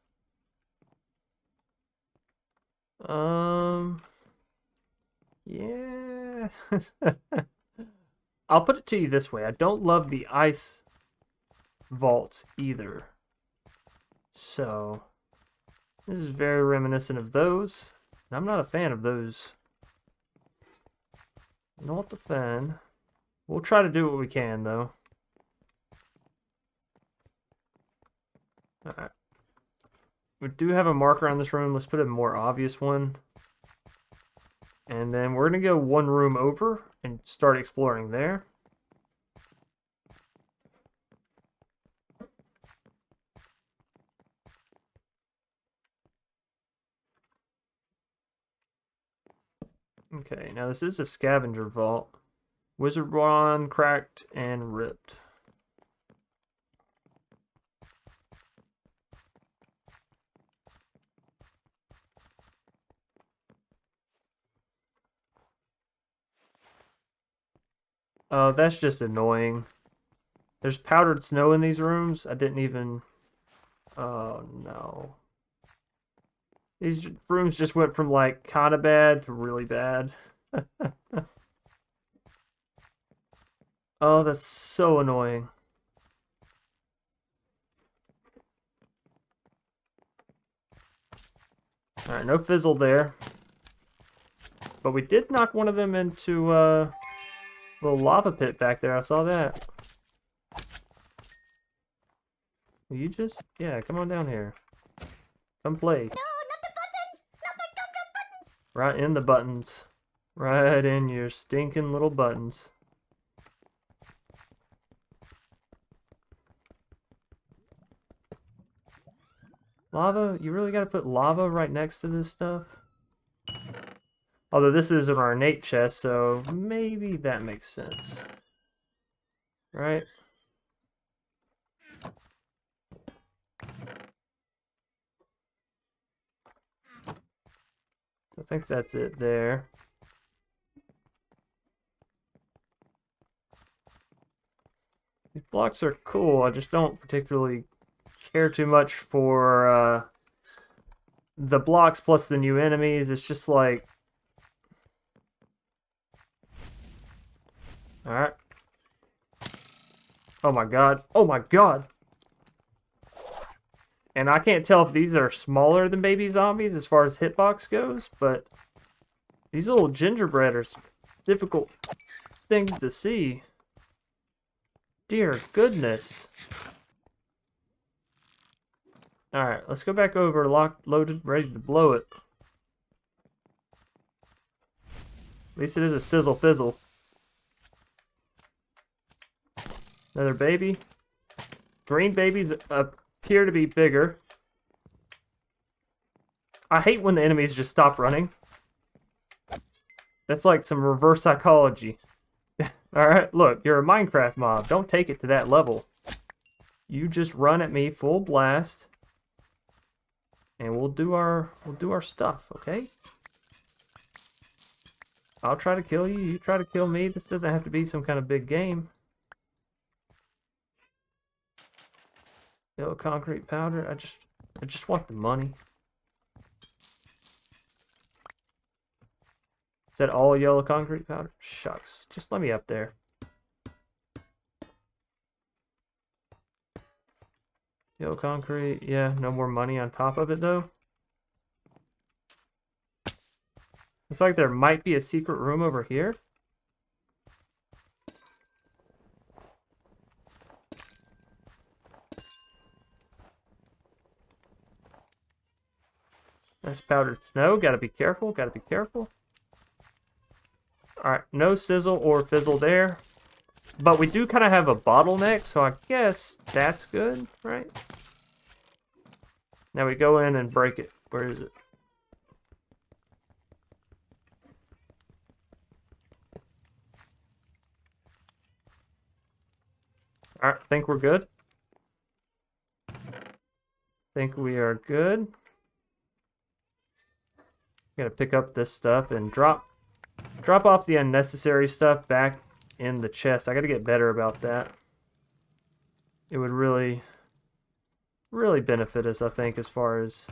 Yeah. I'll put it to you this way. I don't love the ice vaults either. So, this is very reminiscent of those. And I'm not a fan of those. Not a fan. We'll try to do what we can, though. Alright. We do have a marker on this room. Let's put a more obvious one. And then we're going to go one room over and start exploring there. Okay, now this is a scavenger vault. Wizard wand, cracked, and ripped. Oh, that's just annoying. There's powdered snow in these rooms. I didn't even... Oh, no. These rooms just went from, like, kind of bad to really bad. Oh, that's so annoying. Alright, no fizzle there. But we did knock one of them into a little lava pit back there. I saw that. Will you just... Yeah, come on down here. Come play. No, not the buttons! Not the gum buttons! Right in the buttons. Right in your stinking little buttons. Lava? You really gotta put lava right next to this stuff? Although this is an ornate chest, so maybe that makes sense. Right? I think that's it there. These blocks are cool, I just don't particularly care too much for the blocks plus the new enemies. It's just like... Alright. Oh my god. Oh my god! And I can't tell if these are smaller than baby zombies as far as hitbox goes, but these little gingerbread are difficult things to see. Dear goodness. Alright, let's go back over, locked, loaded, ready to blow it. At least it is a sizzle fizzle. Another baby. Green babies appear to be bigger. I hate when the enemies just stop running. That's like some reverse psychology. Alright, look, you're a Minecraft mob. Don't take it to that level. You just run at me full blast. And we'll do our stuff, okay? I'll try to kill you, you try to kill me. This doesn't have to be some kind of big game. Yellow concrete powder. I just want the money. Is that all yellow concrete powder? Shucks. Just let me up there. Yellow concrete. Yeah, no more money on top of it, though. Looks like there might be a secret room over here. That's powdered snow. Gotta be careful. Gotta be careful. Alright, no sizzle or fizzle there. But we do kind of have a bottleneck, so I guess that's good, right? Now we go in and break it. Where is it? Alright, think we're good. Think we are good. Gotta pick up this stuff and drop off the unnecessary stuff back in the chest. I gotta get better about that. It would really benefit us, I think, as far as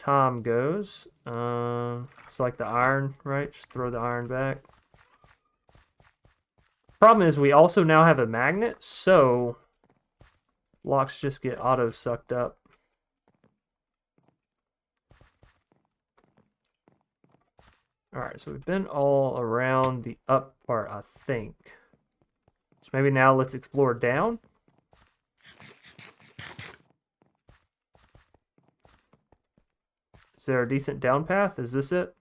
time goes. It's like the iron, right? Just throw the iron back. Problem is we also now have a magnet, so blocks just get auto sucked up. Alright, so we've been all around the up part, I think. So maybe now let's explore down. Is there a decent down path? Is this it?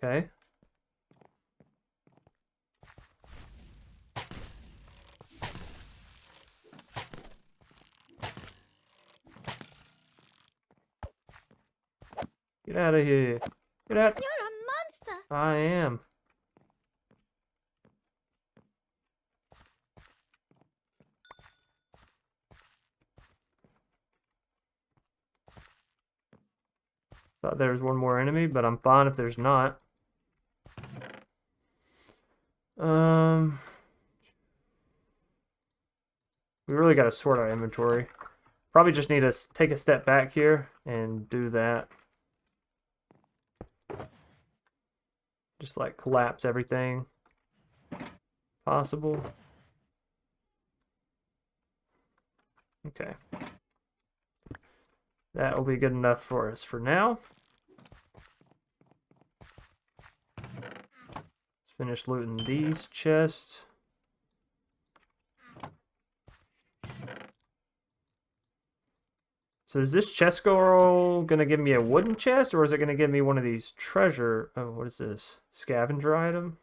Okay. Get out of here. Get out. You're a monster. I am. Thought there was one more enemy, but I'm fine if there's not. We really got to sort our inventory. Probably just need to take a step back here and do that. Just like collapse everything possible. Okay. That will be good enough for us for now. Let's finish looting these chests. So is this chest scroll gonna give me a wooden chest, or is it gonna give me one of these treasure? Oh, what is this? Scavenger item?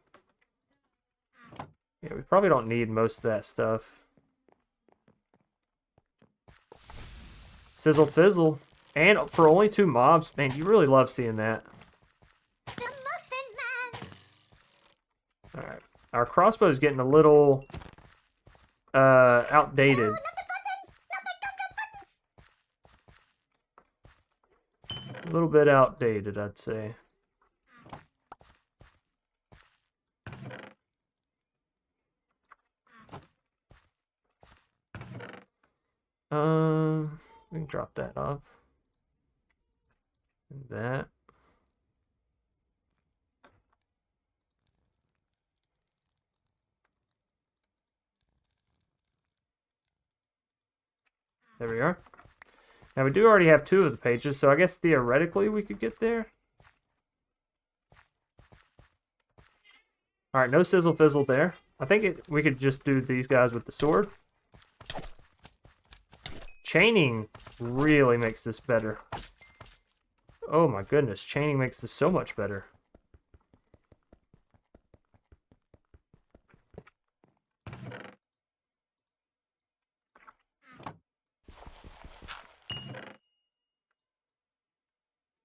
Yeah, we probably don't need most of that stuff. Sizzle fizzle. And for only 2 mobs, man, you really love seeing that. The Muffin Man. Alright. Our crossbow is getting a little outdated. Oh, not the buttons. Not my buttons. A little bit outdated, I'd say. We can drop that off. And that. There we are. Now we do already have 2 of the pages, so I guess theoretically we could get there. Alright, no sizzle fizzle there. I think we could just do these guys with the sword. Chaining really makes this better. Oh my goodness, chaining makes this so much better.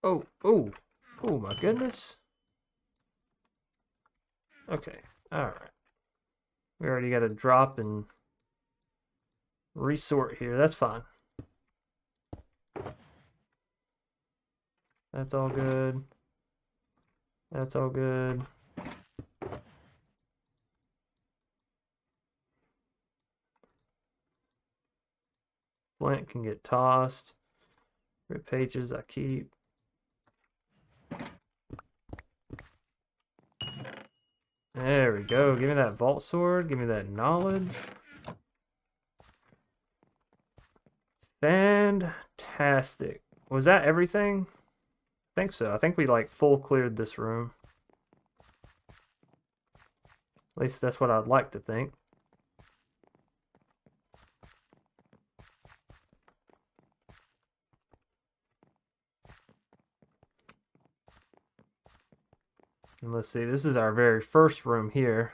Oh, oh, oh my goodness. Okay, alright. We already got a drop and resort here. That's fine. That's all good. That's all good. Flint can get tossed. Rip pages I keep. There we go. Give me that vault sword. Give me that knowledge. Fantastic. Was that everything? I think so. I think we like full cleared this room. At least that's what I'd like to think. And let's see, this is our very first room here.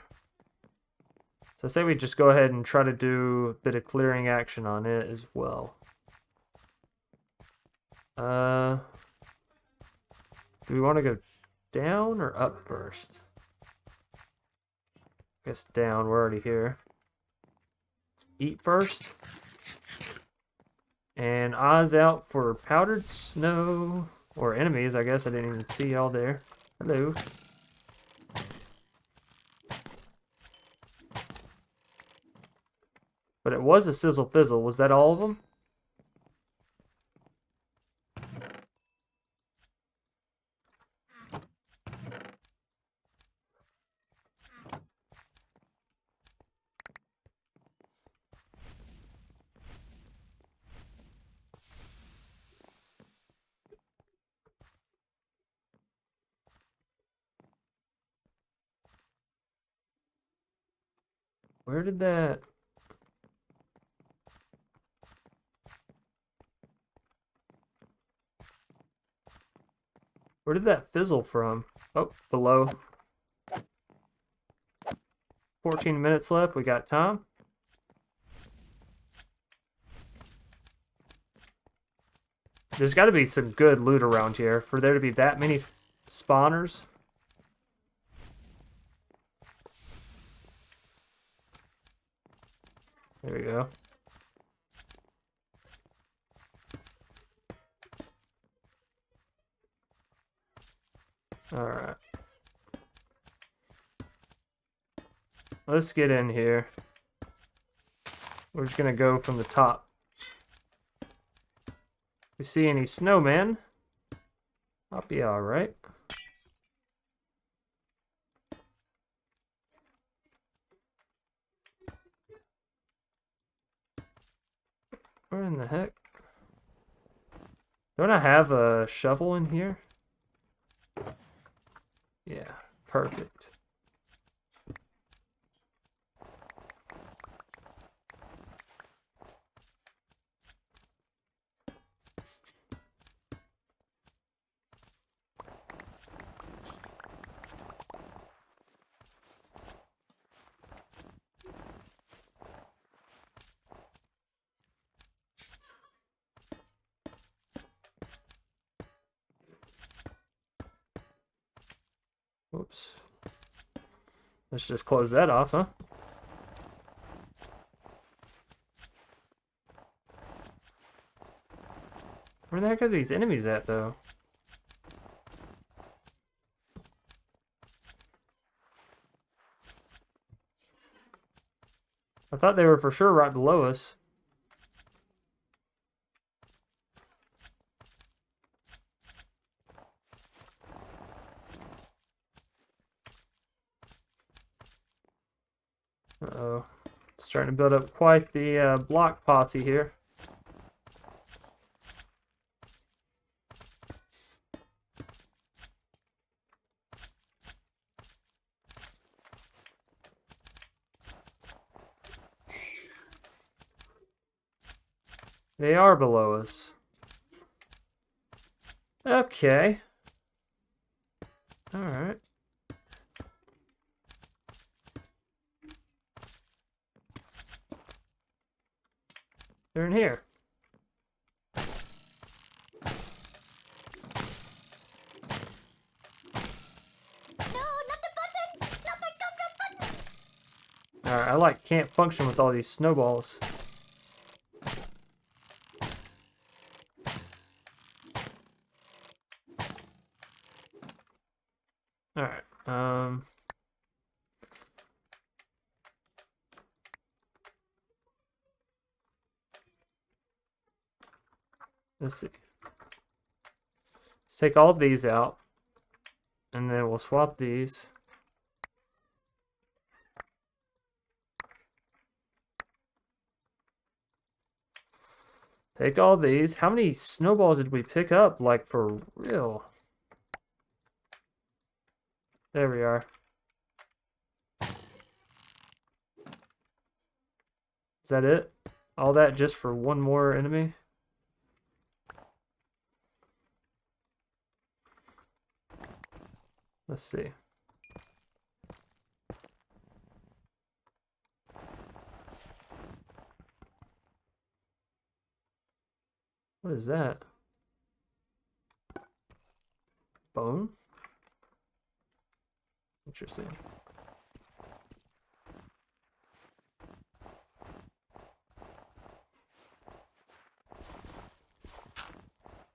So I say we just go ahead and try to do a bit of clearing action on it as well. Do we want to go down or up first? I guess down, we're already here. Let's eat first. And eyes out for powdered snow. Or enemies, I guess. I didn't even see y'all there. Hello. But it was a sizzle fizzle. Was that all of them? Where did that... Where did that fizzle from? Oh, below. 14 minutes left. We got time. There's got to be some good loot around here for there to be that many spawners. There we go. Alright. Let's get in here. We're just gonna go from the top. If we see any snowmen, I'll be alright. Where in the heck? Don't I have a shovel in here? Yeah, perfect. Whoops. Let's just close that off, huh? Where the heck are these enemies at, though? I thought they were for sure right below us. Uh-oh. Starting to build up quite the block posse here. They are below us. Okay. Alright. They're in here. No, not the buttons! Not my gum buttons! Alright, I like can't function with all these snowballs. Alright, let's see. Let's take all these out. And then we'll swap these. Take all these. How many snowballs did we pick up? Like, for real? There we are. Is that it? All that just for one more enemy? Let's see. What is that? Bone? Interesting.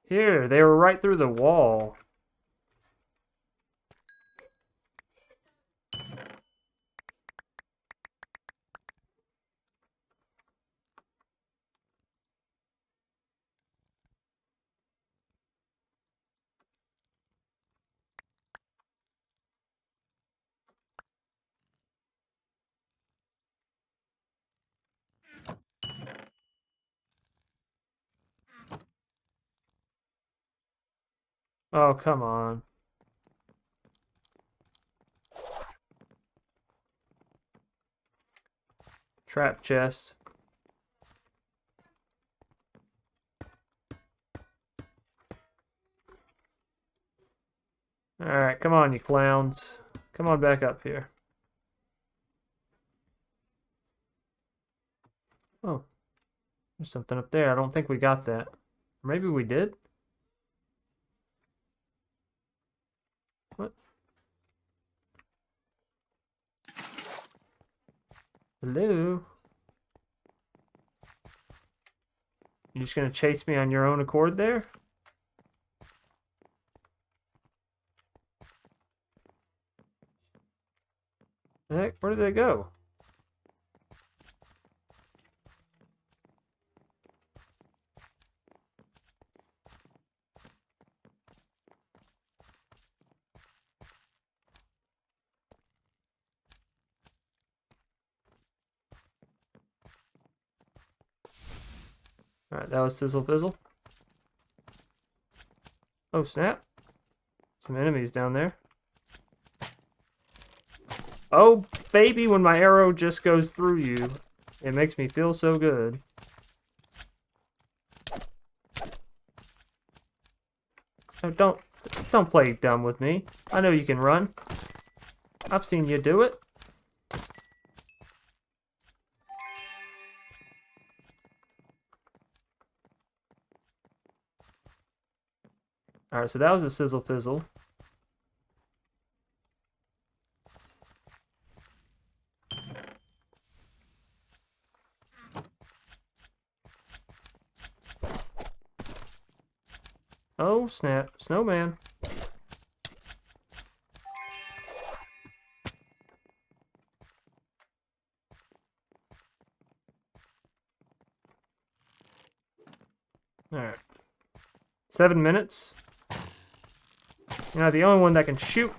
Here, they were right through the wall. Oh, come on. Trap chest. Alright, come on, you clowns. Come on back up here. Oh. There's something up there. I don't think we got that. Or maybe we did? What? Hello? You just gonna chase me on your own accord there? The heck? Where did they go? Alright, that was Sizzle Fizzle. Oh, snap. Some enemies down there. Oh, baby, when my arrow just goes through you, it makes me feel so good. Oh, don't play dumb with me. I know you can run. I've seen you do it. Alright, so that was a Sizzle Fizzle. Oh, snap. Snowman. Alright. 7 minutes. Now the only one that can shoot.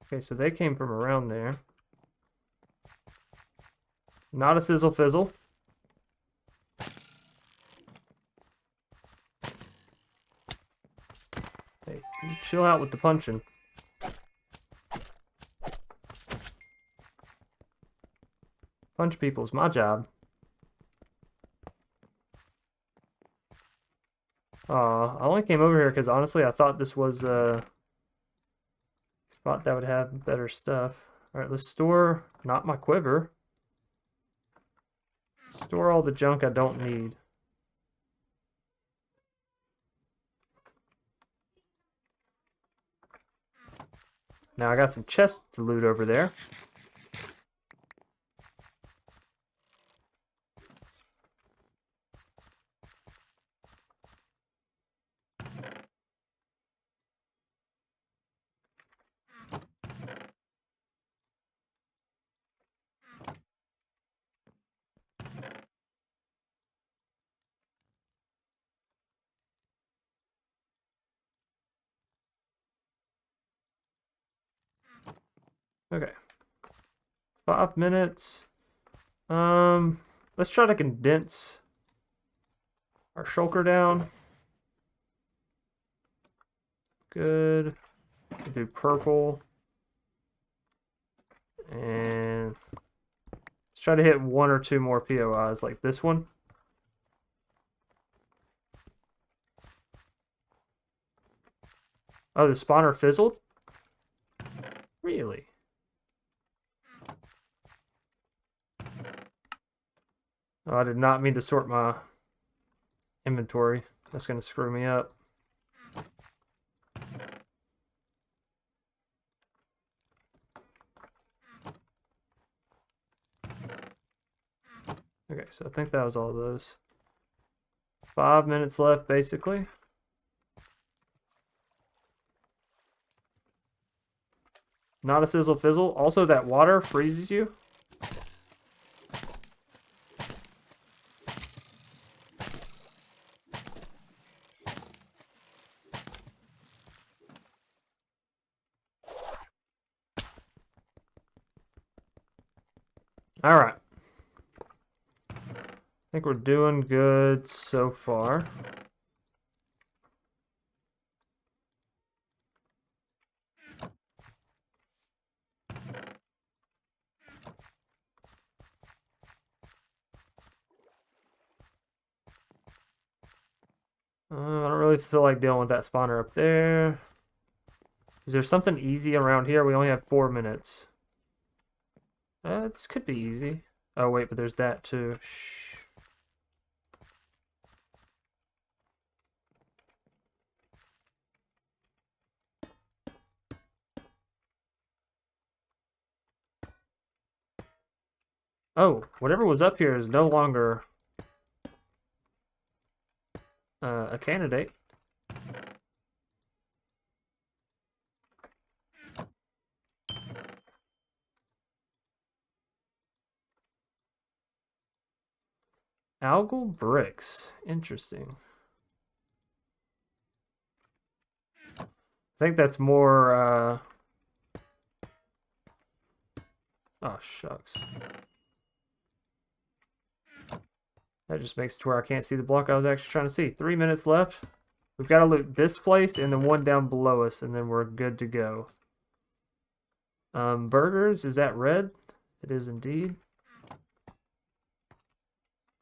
Okay, so they came from around there. Not a Sizzle Fizzle. Hey, chill out with the punching. Punch people's my job. I only came over here because honestly I thought this was a spot that would have better stuff. Alright, let's store not my quiver. Store all the junk I don't need. Now I got some chests to loot over there. Okay. 5 minutes. Let's try to condense our shulker down. Good. We'll do purple. And let's try to hit 1 or 2 more POIs like this one. Oh, the spawner fizzled? Really? Oh, I did not mean to sort my inventory. That's going to screw me up. Okay, so I think that was all of those. 5 minutes left, basically. Not a Sizzle Fizzle. Also, that water freezes you. All right. I think we're doing good so far. really feel like dealing with that spawner up there. Is there something easy around here? We only have 4 minutes. This could be easy. Oh, wait, but there's that too. Shh. Oh, whatever was up here is no longer a candidate. Algal bricks. Interesting. I think that's more, oh, shucks. That just makes it to where I can't see the block I was actually trying to see. 3 minutes left. We've got to loot this place and the one down below us, and then we're good to go. Burgers, is that red? It is indeed.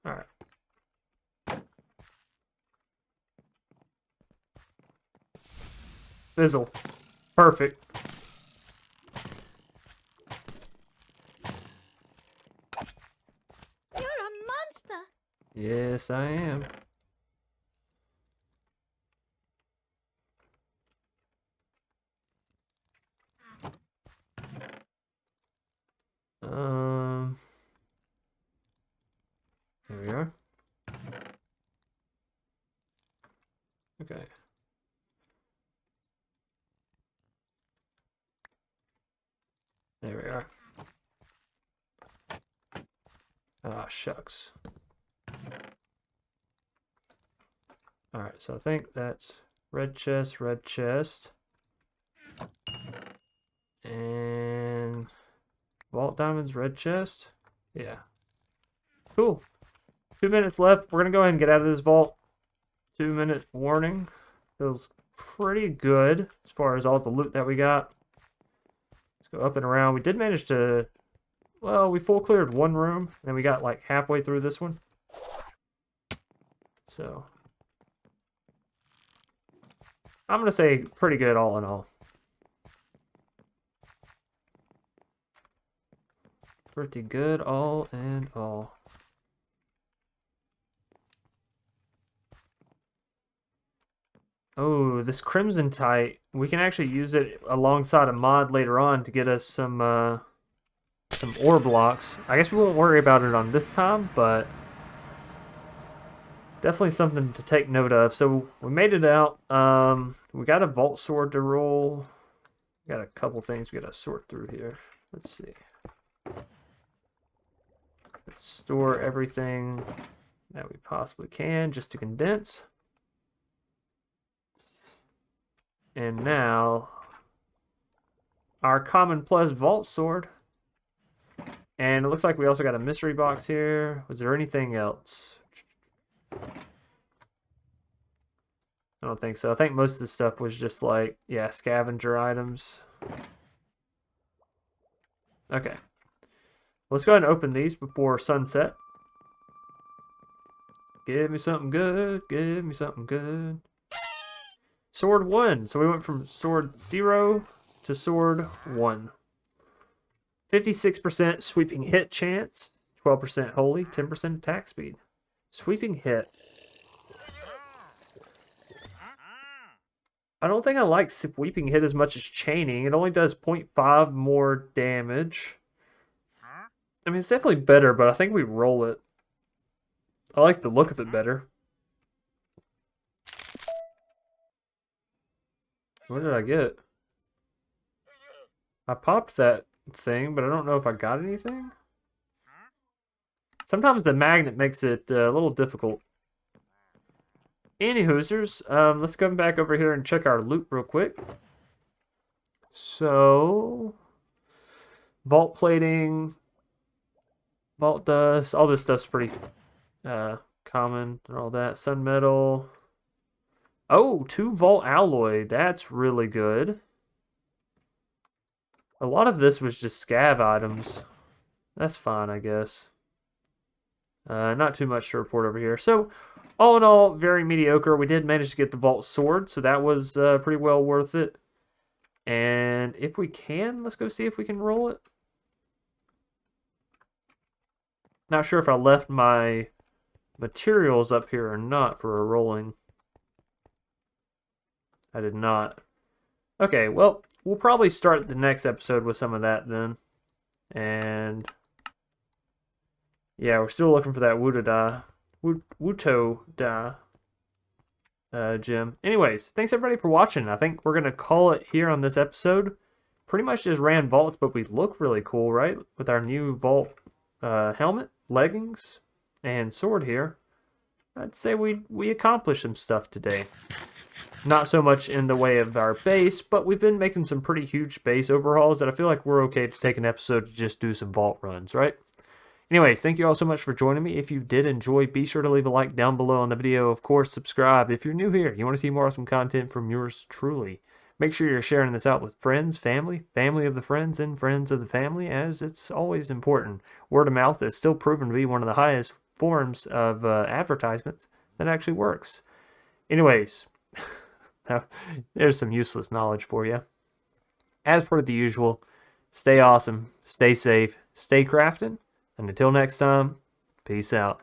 Alright. Fizzle. Perfect. You're a monster. Yes, I am. There we are. Okay. There we are. Ah, shucks. Alright, so I think that's red chest, and vault diamonds, red chest. Yeah. Cool. 2 minutes left. We're going to go ahead and get out of this vault. 2-minute warning. Feels pretty good as far as all the loot that we got. Let's go up and around. We did manage to, well, we full cleared one room, and then we got like halfway through this one. So I'm going to say pretty good all in all. Pretty good all in all. Oh, this Crimson Tite, we can actually use it alongside a mod later on to get us some ore blocks. I guess we won't worry about it on this time, but definitely something to take note of. So we made it out. We got a vault sword to roll. We got a couple things we got to sort through here. Let's see. Let's store everything that we possibly can just to condense. And now, our Common Plus Vault Sword. And it looks like we also got a mystery box here. Was there anything else? I don't think so. I think most of the stuff was just like, yeah, scavenger items. Okay. Let's go ahead and open these before sunset. Give me something good. Give me something good. Sword 1. So we went from sword 0 to sword 1. 56% sweeping hit chance. 12% holy. 10% attack speed. Sweeping hit. I don't think I like sweeping hit as much as chaining. It only does 0.5 more damage. I mean, it's definitely better, but I think we roll it. I like the look of it better. What did I get? I popped that thing, but I don't know if I got anything. Sometimes the magnet makes it a little difficult. Anywhoosers, let's come back over here and check our loot real quick. So, vault plating, vault dust, all this stuff's pretty common and all that. Sun metal. Oh, 2 vault alloy. That's really good. A lot of this was just scav items. That's fine, I guess. Not too much to report over here. So, all in all, very mediocre. We did manage to get the Vault Sword, so that was pretty well worth it. And if we can, let's go see if we can roll it. Not sure if I left my materials up here or not for a rolling. I did not. Okay, well, we'll probably start the next episode with some of that then. And yeah, we're still looking for that Wuto gem. Anyways, thanks everybody for watching. I think we're going to call it here on this episode. Pretty much just ran vaults, but we look really cool, right? With our new vault helmet, leggings, and sword here. I'd say we accomplished some stuff today. Not so much in the way of our base, but we've been making some pretty huge base overhauls that I feel like we're okay to take an episode to just do some vault runs, right? Anyways, thank you all so much for joining me. If you did enjoy, be sure to leave a like down below on the video. Of course, subscribe. If you're new here, you want to see more awesome content from yours truly. Make sure you're sharing this out with friends, family, family of the friends, and friends of the family, as it's always important. Word of mouth is still proven to be one of the highest forms of advertisements that actually works. Anyways, there's some useless knowledge for you. As per the usual, stay awesome, stay safe, stay crafting, and until next time, peace out.